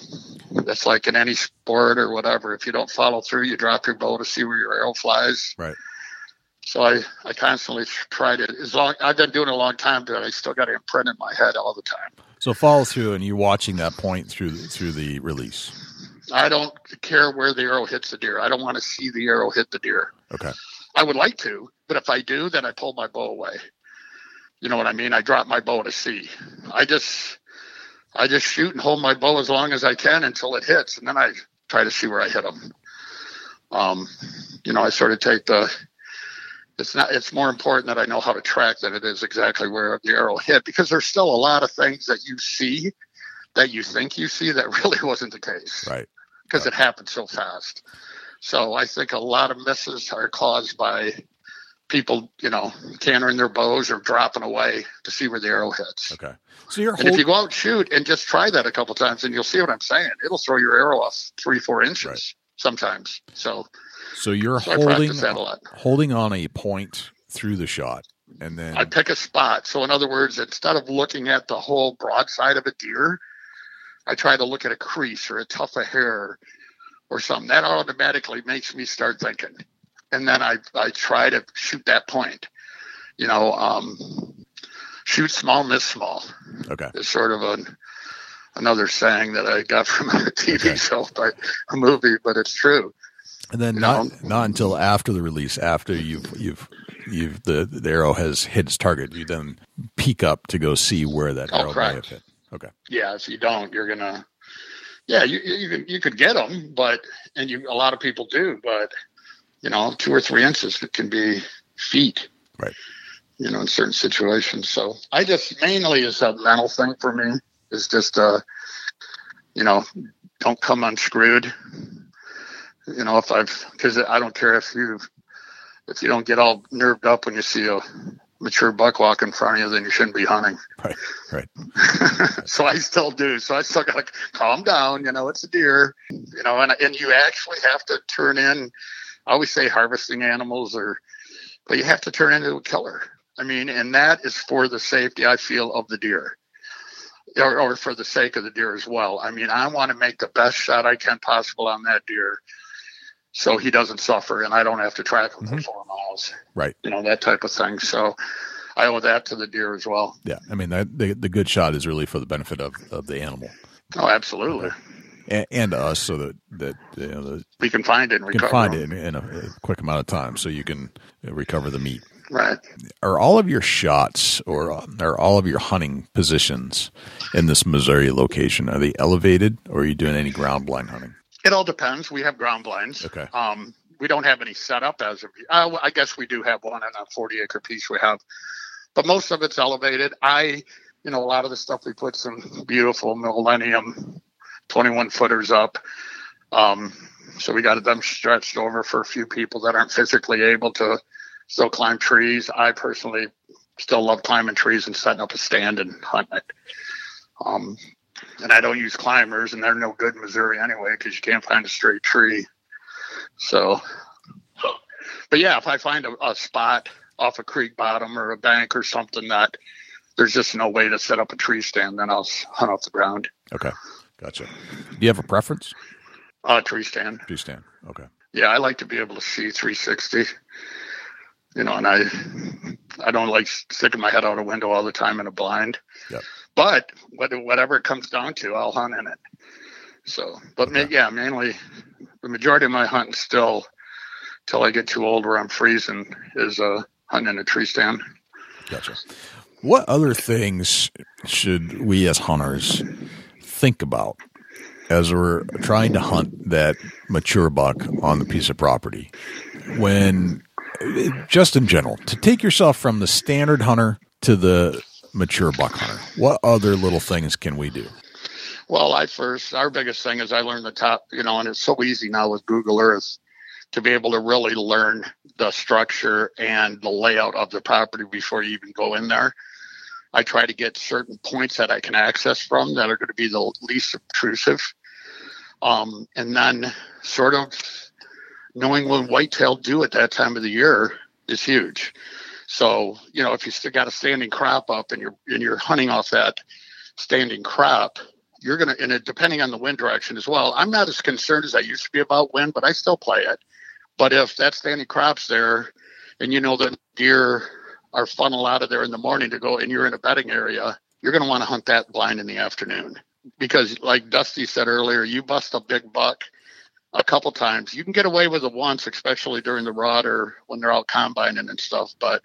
that's like in any sport or whatever. If you don't follow through, you drop your bow to see where your arrow flies. Right. So I constantly tried it. I've been doing it a long time, but I still got it imprinted in my head all the time. So follow through, and you're watching that point through the release. I don't care where the arrow hits the deer. I don't want to see the arrow hit the deer. Okay. I would like to, but if I do, then I pull my bow away. You know what I mean? I drop my bow to see. I just shoot and hold my bow as long as I can until it hits, and then I try to see where I hit them. I sort of take it's more important that I know how to track than it is exactly where the arrow hit, because there's still a lot of things that you see that you think you see that really wasn't the case. Right. Because it happened so fast. So I think a lot of misses are caused by people, cantering their bows or dropping away to see where the arrow hits. Okay. So and if you go out and shoot and just try that a couple times, and you'll see what I'm saying. It'll throw your arrow off 3-4 inches sometimes. So you're holding on a point through the shot, and then I pick a spot. So in other words, instead of looking at the whole broadside of a deer, I try to look at a crease or a tuft of hair or something. That automatically makes me start thinking. And then I try to shoot that point. Shoot small, miss small. Okay. It's sort of another saying that I got from a TV show, a movie, but it's true. And then not until after the release, after the arrow has hit its target, you then peek up to go see where that arrow may have hit. Okay. Yeah, if you don't, you're gonna. Yeah, you could get them, a lot of people do, but 2 or 3 inches can be feet. Right. In certain situations. So I just mainly is a mental thing for me. Is just don't come unscrewed. Because I don't care if you don't get all nerved up when you see a mature buck walk in front of you, then you shouldn't be hunting. Right. So I still do. So I still got to calm down. It's a deer. And you actually have to turn in. I always say harvesting animals, but you have to turn into a killer. And that is for the safety, I feel, of the deer, or for the sake of the deer as well. I want to make the best shot I can possible on that deer, so he doesn't suffer and I don't have to track him for 4 miles. Right. That type of thing. So I owe that to the deer as well. Yeah. The good shot is really for the benefit of the animal. Oh, absolutely. And us, so that we can find it and recover. Can find it in a quick amount of time, so you can recover the meat. Right. Are all of your shots or are all of your hunting positions in this Missouri location, are they elevated, or are you doing any ground blind hunting? It all depends. We have ground blinds. Okay. We don't have any set up as of. I guess we do have one on a 40-acre piece we have, but most of it's elevated. A lot of the stuff we put some beautiful Millennium 21-footers up. So we got them stretched over for a few people that aren't physically able to still climb trees. I personally still love climbing trees and setting up a stand and hunting it. And I don't use climbers, and they're no good in Missouri anyway, because you can't find a straight tree. So, but yeah, if I find a spot off a creek bottom or a bank or something that there's just no way to set up a tree stand, then I'll hunt off the ground. Okay. Gotcha. Do you have a preference? Tree stand. Tree stand. Okay. Yeah, I like to be able to see 360. And I don't like sticking my head out a window all the time in a blind. Yep. But whatever it comes down to, I'll hunt in it. So, but mainly the majority of my hunting still, till I get too old where I'm freezing, is hunting in a tree stand. Gotcha. What other things should we as hunters think about as we're trying to hunt that mature buck on the piece of property? When, just in general, to take yourself from the standard hunter to the mature buck hunter, what other little things can we do? Well, our biggest thing is I learned the top, and it's so easy now with Google Earth to be able to really learn the structure and the layout of the property before you even go in there. I try to get certain points that I can access from that are going to be the least obtrusive. And then sort of knowing when whitetail do at that time of the year is huge. So, if you still got a standing crop up and you're hunting off that standing crop, you're going to, and it, depending on the wind direction as well, I'm not as concerned as I used to be about wind, but I still play it. But if that standing crop's there and the deer are funnel out of there in the morning to go and you're in a bedding area, you're going to want to hunt that blind in the afternoon. Because like Dusty said earlier, you bust a big buck a couple times. You can get away with it once, especially during the rut or when they're out combining and stuff. But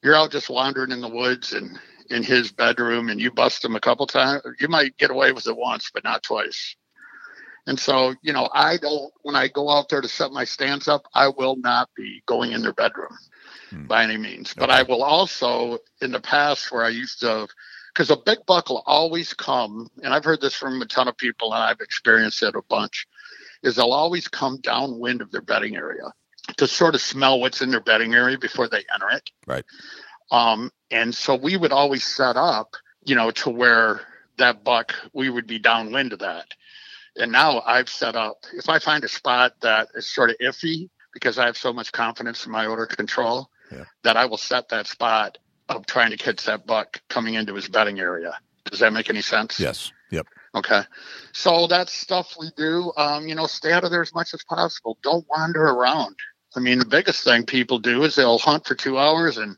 you're out just wandering in the woods and in his bedroom and you bust him a couple times, you might get away with it once, but not twice. And so, when I go out there to set my stands up, I will not be going in their bedroom by any means. But I will also, in the past where I used to, because a big buck will always come, and I've heard this from a ton of people and I've experienced it a bunch. is they'll always come downwind of their bedding area to sort of smell what's in their bedding area before they enter it. Right. And so we would always set up, to where that buck, we would be downwind of that. And now I've set up, if I find a spot that is sort of iffy, because I have so much confidence in my odor control, that I will set that spot of trying to catch that buck coming into his bedding area. Does that make any sense? Yes. Yep. Okay. So that's stuff we do. Stay out of there as much as possible. Don't wander around. I mean, the biggest thing people do is they'll hunt for 2 hours, and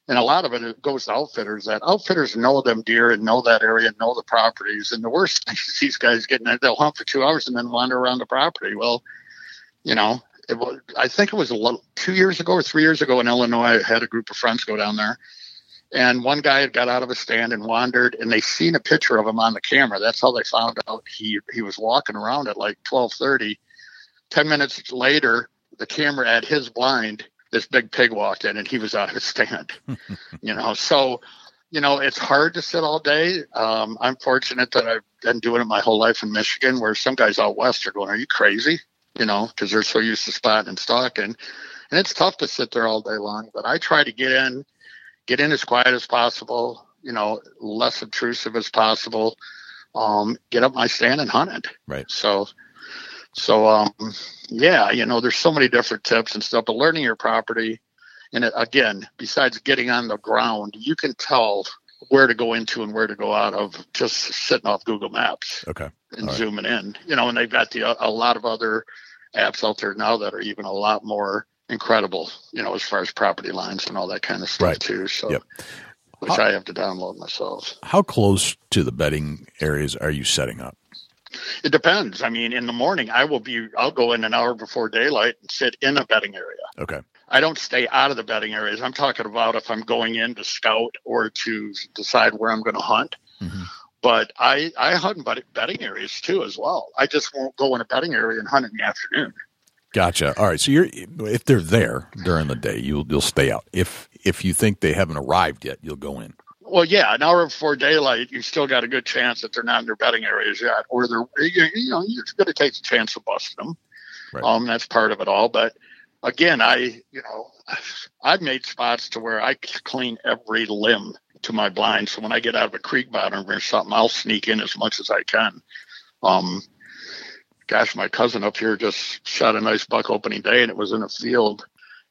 a lot of it goes to outfitters. That outfitters know them deer and know that area and know the properties. And the worst thing is these guys they'll hunt for 2 hours and then wander around the property. Well, I think it was 2 years ago or 3 years ago in Illinois, I had a group of friends go down there. And one guy had got out of a stand and wandered, and they seen a picture of him on the camera. That's how they found out he was walking around at like 12:30. 10 minutes later, the camera at his blind, this big pig walked in, and he was out of his stand. So, it's hard to sit all day. I'm fortunate that I've been doing it my whole life in Michigan, where some guys out west are going, "Are you crazy?" Because they're so used to spotting and stalking. And it's tough to sit there all day long, but I try to get in as quiet as possible, less obtrusive as possible, get up my stand and hunt it. Right. So, there's so many different tips and stuff, but learning your property. And again, besides getting on the ground, you can tell where to go into and where to go out of just sitting off Google Maps. Okay. And zooming in, and they've got a lot of other apps out there now that are even a lot more incredible, as far as property lines and all that kind of stuff too. So, which I have to download myself. How close to the bedding areas are you setting up? It depends. I mean, in the morning, I'll go in an hour before daylight and sit in a bedding area. Okay. I don't stay out of the bedding areas. I'm talking about if I'm going in to scout or to decide where I'm going to hunt. Mm-hmm. But I hunt in bedding areas too as well. I just won't go in a bedding area and hunt in the afternoon. Gotcha. All right. So if they're there during the day, you'll stay out. If you think they haven't arrived yet, you'll go in. Well, yeah, an hour before daylight, you still got a good chance that they're not in their bedding areas yet, or you're going to take the chance of busting them. Right. That's part of it all. But again, I've made spots to where I clean every limb to my blind. So when I get out of a creek bottom or something, I'll sneak in as much as I can. My cousin up here just shot a nice buck opening day, and it was in a field,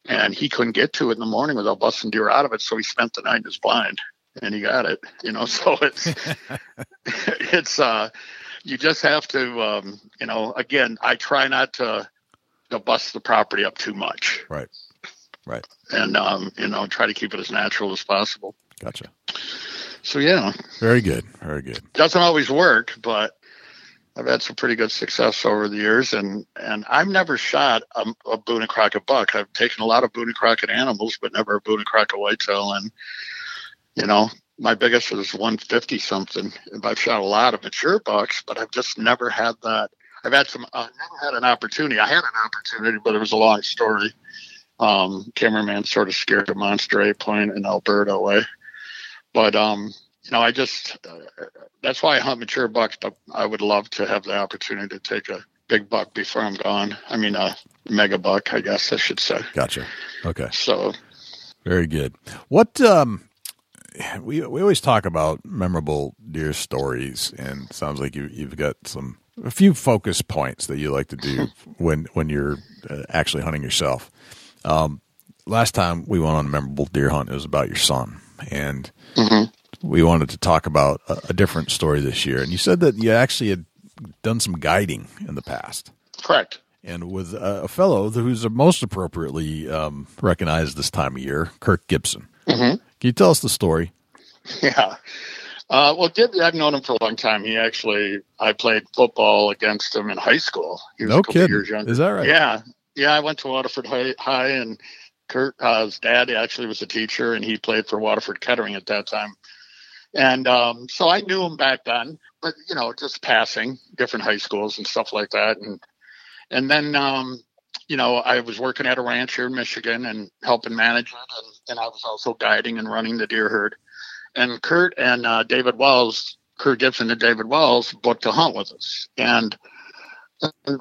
and he couldn't get to it in the morning without busting deer out of it. So he spent the night in his blind, and he got it. So it's you just have to again, I try not to bust the property up too much. Right. And try to keep it as natural as possible. Gotcha. So yeah. Very good. Doesn't always work, but I've had some pretty good success over the years, and I've never shot a Boone and Crockett buck. I've taken a lot of Boone and Crockett animals, but never a Boone and Crockett whitetail. And my biggest was 150 something. I've shot a lot of mature bucks, but I've just never had that. I've had never had an opportunity. I had an opportunity, but it was a long story. Cameraman sort of scared a monster 8-point in Alberta away. But, I just, that's why I hunt mature bucks, but I would love to have the opportunity to take a big buck before I'm gone. I mean, a mega buck, I guess I should say. Gotcha. Okay. So. Very good. What, we always talk about memorable deer stories, and it sounds like you've got a few focus points that you like to do when you're actually hunting yourself. Last time we went on a memorable deer hunt, it was about your son, and we wanted to talk about a different story this year. And you said that you actually had done some guiding in the past. Correct. And with a fellow who's most appropriately recognized this time of year, Kirk Gibson. Mm-hmm. Can you tell us the story? Yeah. I've known him for a long time. I played football against him in high school. He was no a couple kidding. Years younger. Is that right? Yeah. Yeah, I went to Waterford High, and Kurt's dad actually was a teacher, and he played for Waterford Kettering at that time. And so I knew him back then, but, just passing different high schools and stuff like that. And then, I was working at a ranch here in Michigan and helping manage it, and I was also guiding and running the deer herd. And Kurt Gibson and David Wells booked a hunt with us. And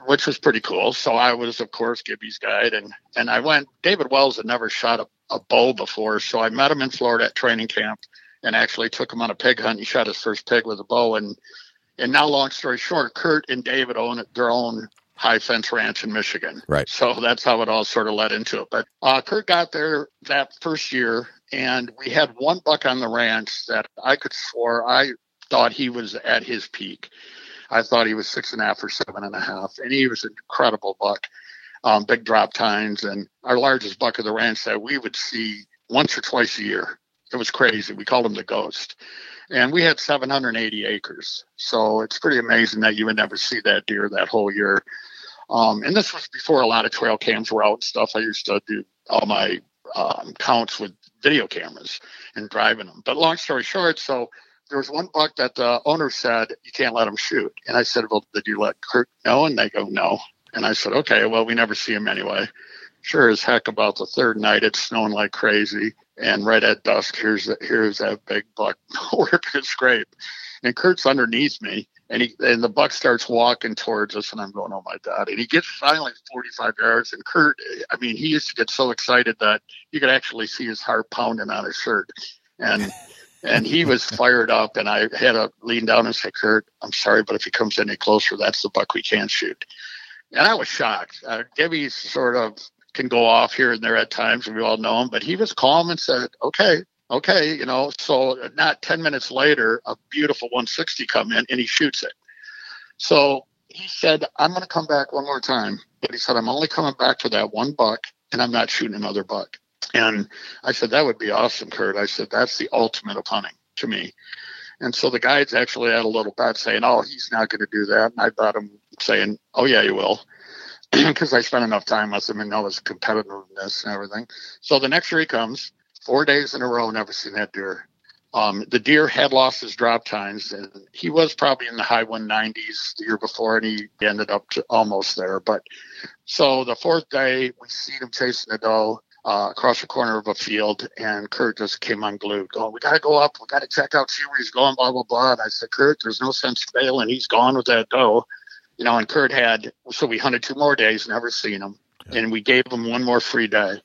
which was pretty cool. So I was, of course, Gibby's guide. And I went, David Wells had never shot a bow before. So I met him in Florida at training camp and actually took him on a pig hunt. He shot his first pig with a bow. And now, long story short, Kurt and David own their own high fence ranch in Michigan. Right. So that's how it all sort of led into it. But Kurt got there that first year, and we had one buck on the ranch that I could swear I thought he was at his peak. I thought he was 6.5 or 7.5, and he was an incredible buck. Big drop tines, and our largest buck of the ranch that we would see once or twice a year. It was crazy. We called him the Ghost. And we had 780 acres. So it's pretty amazing that you would never see that deer that whole year. And this was before a lot of trail cams were out and stuff. I used to do all my counts with video cameras and driving them. But long story short, so there was one buck that the owner said, you can't let him shoot. And I said, well, did you let Kurt know? And they go, no. And I said, okay, well, we never see him anyway. Sure as heck, about the third night, it's snowing like crazy. And right at dusk, here's that big buck working a scrape. And Kurt's underneath me, and the buck starts walking towards us, and I'm going, oh, my God. And he gets finally 45 yards, and Kurt, I mean, he used to get so excited that you could actually see his heart pounding on his shirt. And he was fired up, and I had to lean down and say, Kurt, I'm sorry, but if he comes any closer, that's the buck we can't shoot. And I was shocked. Gibby sort of can go off here and there at times, and we all know him, but he was calm and said, okay, you know. So not 10 minutes later, a beautiful 160 come in, and he shoots it. So he said, I'm going to come back one more time. But he said, I'm only coming back for that one buck, and I'm not shooting another buck. And I said, that would be awesome, Kurt. I said, that's the ultimate of hunting to me. And so the guides actually had a little bet saying, oh, he's not going to do that. And I thought him saying, oh, yeah, he will. Because I spent enough time with him and know his competitiveness and everything. So the next year he comes, 4 days in a row, never seen that deer. The deer had lost his drop tines, and he was probably in the high 190s the year before, and he ended up to almost there. But so the fourth day, we see him chasing a doe across the corner of a field, and Kurt just came unglued, going, we got to go up, we got to check out, see where he's going, blah, blah, blah. And I said, Kurt, there's no sense failing. He's gone with that doe. You know, and Kurt so we hunted 2 more days, never seen him. And we gave him one more free day.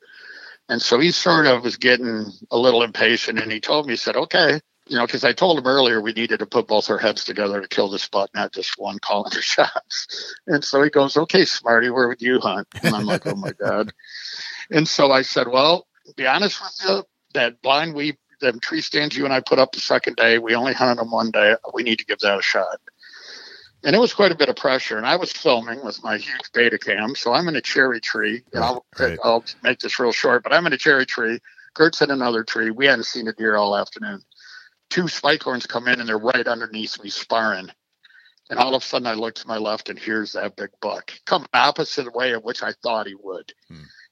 And so he sort of was getting a little impatient, and he told me, he said, okay, you know, because I told him earlier we needed to put both our heads together to kill this buck, not just one calling the shots. And so he goes, okay, Smarty, where would you hunt? And I'm like, oh, my God. And so I said, well, to be honest with you, that blind the tree stands you and I put up the second day, we only hunted them one day. We need to give that a shot. And it was quite a bit of pressure. And I was filming with my huge beta cam. So I'm in a cherry tree. And I'll make this real short, but I'm in a cherry tree. Kurt's in another tree. We hadn't seen a deer all afternoon. 2 spike horns come in, and they're right underneath me sparring. And all of a sudden I look to my left, and here's that big buck. Come opposite way of which I thought he would.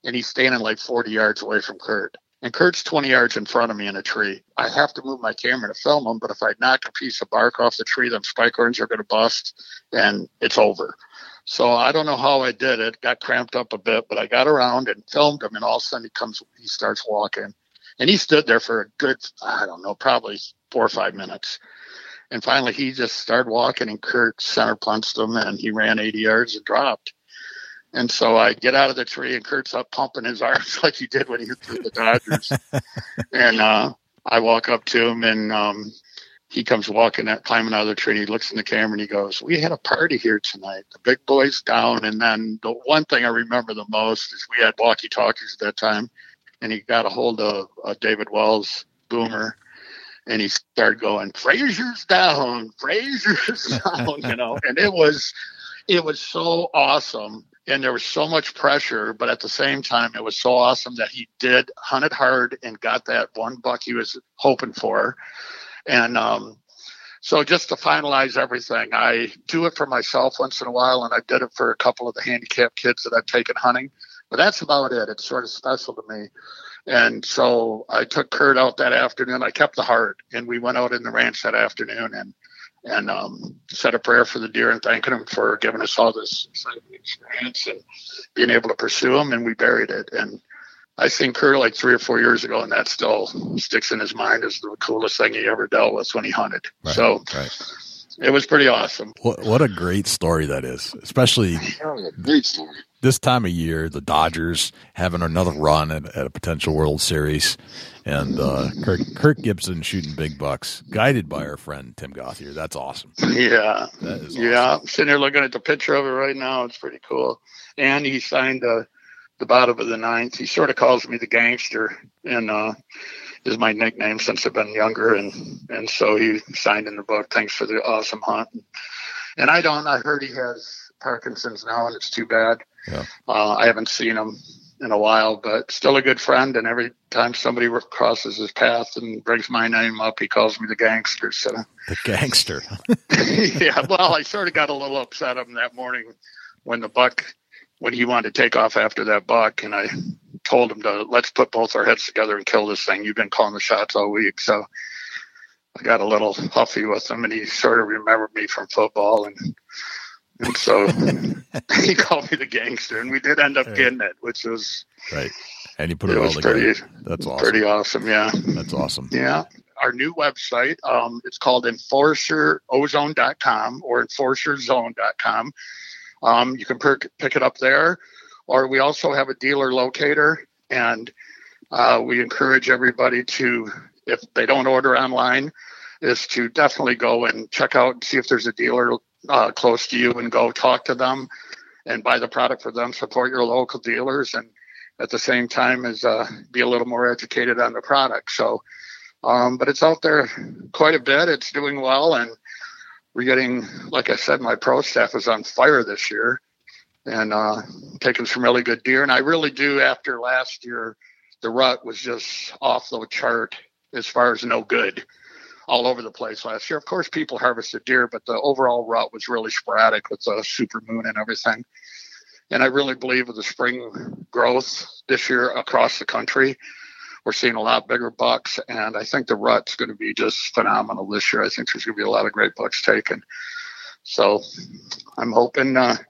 And he's standing like 40 yards away from Kurt. And Kurt's 20 yards in front of me in a tree. I have to move my camera to film him, but if I knock a piece of bark off the tree, them spike horns are going to bust, and it's over. So I don't know how I did it. Got cramped up a bit, but I got around and filmed him, and all of a sudden he starts walking. And he stood there for a good, I don't know, probably 4 or 5 minutes. And finally he just started walking, and Kurt center punched him, and he ran 80 yards and dropped. And so I get out of the tree, and Kurt's up pumping his arms like he did when he threw the Dodgers. And I walk up to him, and he comes climbing out of the tree, and he looks in the camera, and he goes, we had a party here tonight. The big boy's down. And then the one thing I remember the most is we had walkie-talkies at that time, and he got a hold of David Wells' boomer, and he started going, Fraser's down, Fraser's down, you know. And it was so awesome. And there was so much pressure, but at the same time, it was so awesome that he did hunt it hard and got that one buck he was hoping for. And so just to finalize everything, I do it for myself once in a while, and I did it for a couple of the handicapped kids that I've taken hunting. But that's about it. It's sort of special to me. And so I took Kurt out that afternoon. I kept the heart, and we went out in the ranch that afternoon and said a prayer for the deer and thanking him for giving us all this exciting experience and being able to pursue him, and we buried it. And I seen Kurt like 3 or 4 years ago, and that still sticks in his mind as the coolest thing he ever dealt with when he hunted. Right, so It was pretty awesome. What a great story that is, especially great story. This time of year, the Dodgers having another run at a potential World Series, and Kirk Gibson shooting big bucks, guided by our friend Tim Gauthier. That's awesome. Yeah. That is awesome. Yeah. I'm sitting here looking at the picture of it right now. It's pretty cool. And he signed the bottom of the ninth. He sort of calls me the gangster, and is my nickname since I've been younger. And so he signed in the book, thanks for the awesome hunt. And I heard he has Parkinson's now, and it's too bad. Yeah. I haven't seen him in a while, but still a good friend. And every time somebody crosses his path and brings my name up, he calls me the gangster. So the gangster. Yeah. Well, I sort of got a little upset at him that morning when he wanted to take off after that buck, and I told him let's put both our heads together and kill this thing. You've been calling the shots all week. So I got a little huffy with him, and he sort of remembered me from football, and so he called me the gangster, and we did end up getting it, which was right. And you put it all together. That's awesome. Pretty awesome. Yeah. That's awesome. Yeah. Our new website, it's called EnforcerOzone.com or EnforcerZone.com. You can pick it up there, or we also have a dealer locator, and we encourage everybody to, if they don't order online, is to definitely go and check out and see if there's a dealer close to you, and go talk to them and buy the product for them. Support your local dealers, and at the same time as be a little more educated on the product. So, but it's out there quite a bit. It's doing well, and we're getting, like I said, my pro staff is on fire this year, and taking some really good deer. And I really do, after last year, the rut was just off the chart as far as no good all over the place last year. Of course, people harvested deer, but the overall rut was really sporadic with the super moon and everything. And I really believe with the spring growth this year across the country, we're seeing a lot bigger bucks, and I think the rut's going to be just phenomenal this year. I think there's going to be a lot of great bucks taken. So I'm hoping that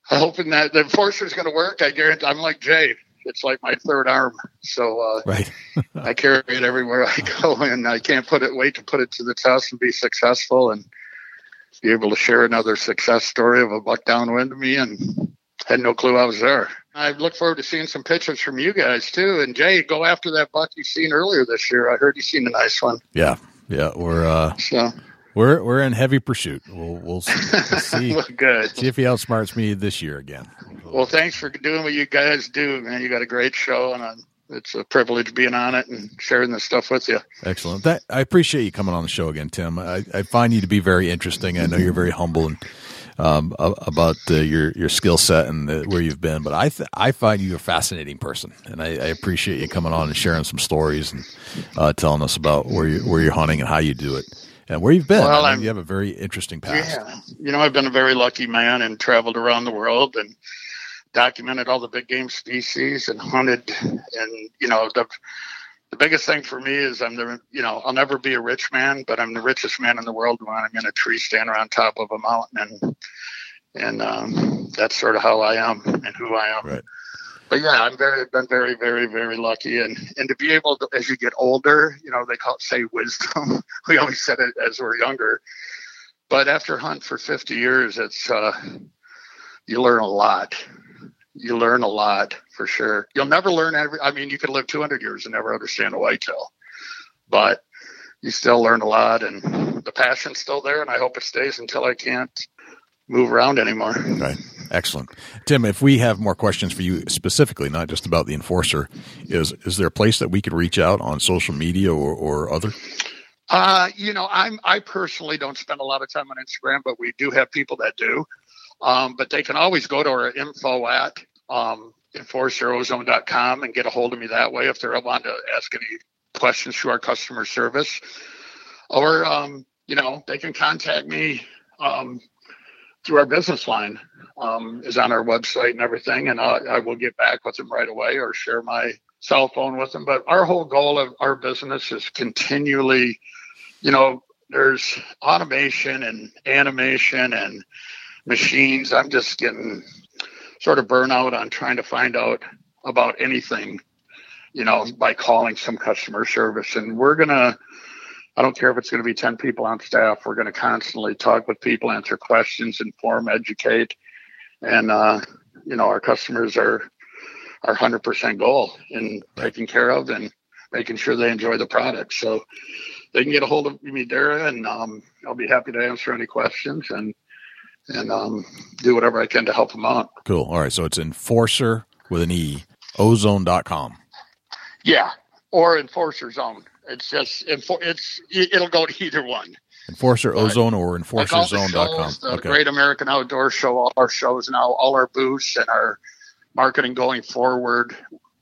the Enforcer is going to work. I guarantee. I'm like Jay. It's like my third arm. So right. I carry it everywhere I go, and I can't wait to put it to the test and be successful and be able to share another success story of a buck downwind of me, and had no clue I was there. I look forward to seeing some pictures from you guys too. And Jay, go after that buck you've seen earlier this year. I heard you've seen a nice one. Yeah. We're in heavy pursuit. We'll see. Good. See if he outsmarts me this year again. Well, thanks for doing what you guys do, man. You got a great show, and it's a privilege being on it and sharing this stuff with you. Excellent. I appreciate you coming on the show again, Tim. I find you to be very interesting. I know you're very humble and about your skill set and where you've been, but I find you a fascinating person, and I appreciate you coming on and sharing some stories and telling us about where you're hunting and how you do it and where you've been. Well, you have a very interesting past. Yeah, I've been a very lucky man and traveled around the world and documented all the big game species and hunted, and the biggest thing for me is I'll never be a rich man, but I'm the richest man in the world when I'm in a tree stand on top of a mountain, and that's sort of how I am and who I am. Right. But yeah, been very, very, very lucky, and to be able to, as you get older, they say wisdom. We always said it as we're younger, but after hunting for 50 years, it's you learn a lot. You learn a lot for sure. You'll never learn you could live 200 years and never understand a whitetail, but you still learn a lot, and the passion's still there, and I hope it stays until I can't move around anymore. Right. Excellent. Tim, if we have more questions for you specifically, not just about the Enforcer, is there a place that we could reach out on social media or other? I personally don't spend a lot of time on Instagram, but we do have people that do. But they can always go to our info at EnforcerOzone.com and get a hold of me that way if they want to ask any questions to our customer service. Or, they can contact me through our business line, is on our website and everything, and I will get back with them right away or share my cell phone with them. But our whole goal of our business is continually, there's automation and animation and machines. I'm just getting sort of burnout on trying to find out about anything, by calling some customer service. And we're going to I don't care if it's going to be 10 people on staff. We're going to constantly talk with people, answer questions, inform, educate. And, our customers are our 100% goal in taking care of and making sure they enjoy the product. So they can get a hold of me, Dara, and I'll be happy to answer any questions and do whatever I can to help them out. Cool. All right. So it's Enforcer with an E, ozone.com. Yeah. Or Enforcer Zone. It's just, it'll go to either one. Enforcer Ozone or enforcerzone.com. The Great American Outdoor Show, all our shows now, all our booths and our marketing going forward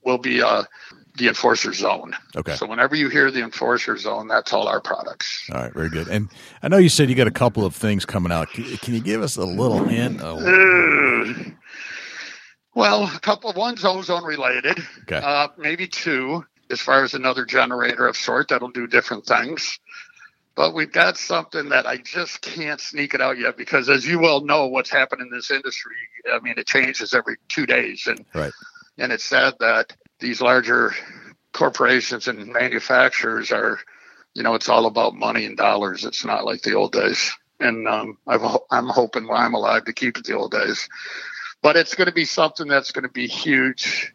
will be the Enforcer Zone. Okay. So whenever you hear the Enforcer Zone, that's all our products. All right, very good. And I know you said you got a couple of things coming out. Can you give us a little hint? Well, a couple of ones Ozone related. Okay. Maybe two, as far as another generator of sort that'll do different things. But we've got something that I just can't sneak it out yet because, as you well know, what's happened in this industry, I mean, it changes every 2 days. And it's sad that these larger corporations and manufacturers are, it's all about money and dollars. It's not like the old days. And I'm hoping while I'm alive to keep it the old days. But it's going to be something that's going to be huge.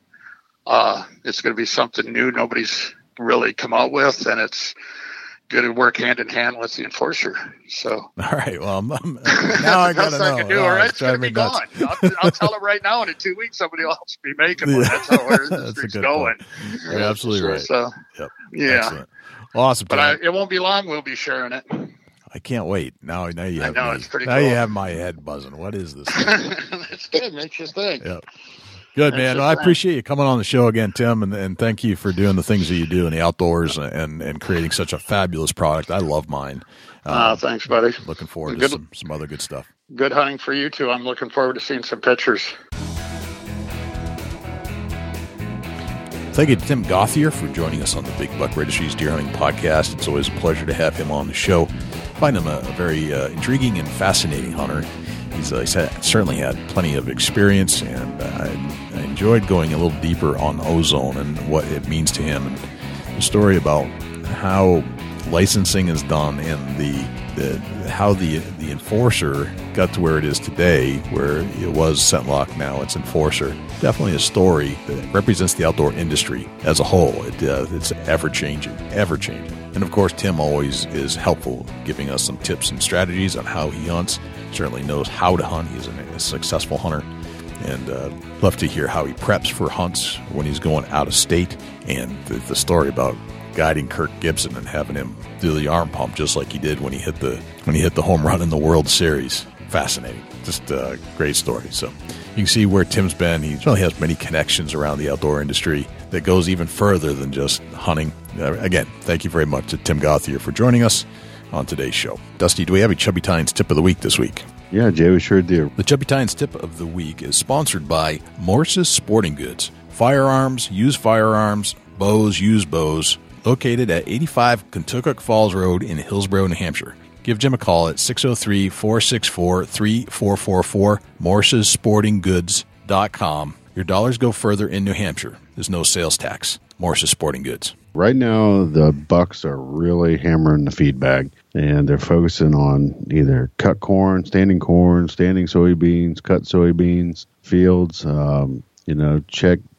It's going to be something new nobody's really come out with, and it's going to work hand in hand with the Enforcer. So, all right. Well, now I got to know. I can do, it's going to be gone. I'll tell it right now, and in 2 weeks, somebody else will be making one. That's how our industry's going. You're absolutely right. So, yep. Yeah. Excellent. Awesome. But it won't be long. We'll be sharing it. I can't wait. Now you have it's pretty now cool. You have my head buzzing. What is this? That's good. Makes you think. Yep. Good, man. Well, I appreciate you coming on the show again, Tim, and thank you for doing the things that you do in the outdoors and creating such a fabulous product. I love mine. Thanks, buddy. Looking forward to some other good stuff. Good hunting for you, too. I'm looking forward to seeing some pictures. Thank you to Tim Gauthier for joining us on the Big Buck Registry's Deer Hunting Podcast. It's always a pleasure to have him on the show. I find him a very intriguing and fascinating hunter. He's certainly had plenty of experience, and I enjoyed going a little deeper on Ozone and what it means to him, and the story about how licensing is done and how the Enforcer got to where it is today, where it was ScentLock, now it's Enforcer. Definitely a story that represents the outdoor industry as a whole. It's ever-changing. And, of course, Tim always is helpful, giving us some tips and strategies on how he hunts. Certainly knows how to hunt. He's a successful hunter. And love to hear how he preps for hunts when he's going out of state. And the story about guiding Kirk Gibson and having him do the arm pump just like he did when he hit the home run in the World Series. Fascinating. Just a great story. So you can see where Tim's been. He really has many connections around the outdoor industry that goes even further than just hunting. Again, thank you very much to Tim Gauthier for joining us on today's show. Dusty, do we have a Chubby Tines tip of the week this week? Yeah, Jay, we sure do. The Chubby Tines tip of the week is sponsored by Morse's Sporting Goods. Firearms, used firearms, bows, used bows, located at 85 Kentucky Falls Road in Hillsborough, New Hampshire. Give Jim a call at 603-464-3444, morsessportinggoods.com. Your dollars go further in New Hampshire. There's no sales tax. Morse's Sporting Goods. Right now, the Bucks are really hammering the feed bag, and they're focusing on either cut corn, standing soybeans, cut soybeans, fields.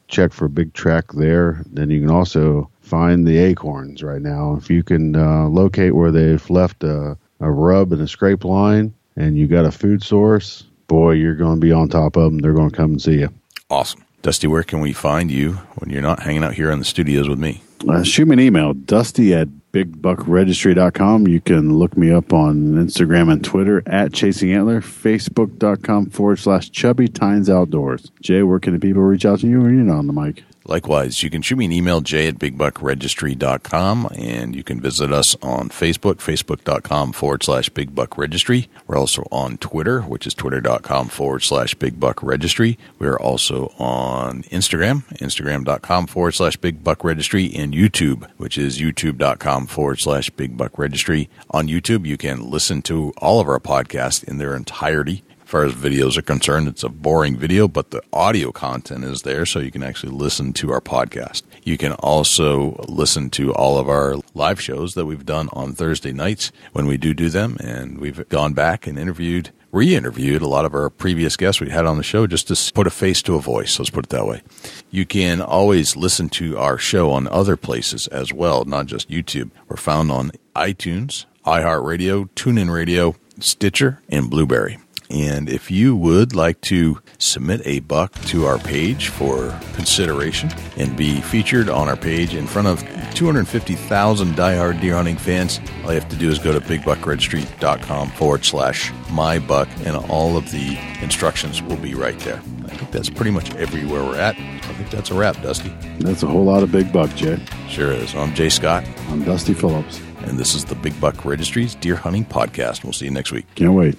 Check for big track there. Then you can also find the acorns right now. If you can locate where they've left a rub and a scrape line, and you got a food source, boy, you're going to be on top of them. They're going to come and see you. Awesome. Dusty, where can we find you when you're not hanging out here in the studios with me? Shoot me an email, dusty@bigbuckregistry.com. You can look me up on Instagram and Twitter @ChasingAntler, Facebook.com/Chubby Tines Outdoors. Jay, where can the people reach out to you when you're not on the mic? Likewise, you can shoot me an email, jay@bigbuckregistry.com, and you can visit us on Facebook, facebook.com/bigbuckregistry. We're also on Twitter, which is twitter.com/bigbuckregistry. We're also on Instagram, instagram.com/bigbuckregistry, and YouTube, which is youtube.com/bigbuckregistry. On YouTube, you can listen to all of our podcasts in their entirety. far as videos are concerned, it's a boring video, but the audio content is there, so you can actually listen to our podcast. You can also listen to all of our live shows that we've done on Thursday nights when we do them, and we've gone back and re-interviewed a lot of our previous guests we had on the show just to put a face to a voice. Let's put it that way. You can always listen to our show on other places as well, not just YouTube. We're found on iTunes, iHeartRadio, TuneIn Radio, Stitcher, and Blueberry. And if you would like to submit a buck to our page for consideration and be featured on our page in front of 250,000 diehard deer hunting fans, all you have to do is go to bigbuckregistry.com/mybuck, and all of the instructions will be right there. I think that's pretty much everywhere we're at. I think that's a wrap, Dusty. That's a whole lot of big buck, Jay. Sure is. I'm Jay Scott. I'm Dusty Phillips. And this is the Big Buck Registry's Deer Hunting Podcast. We'll see you next week. Can't wait.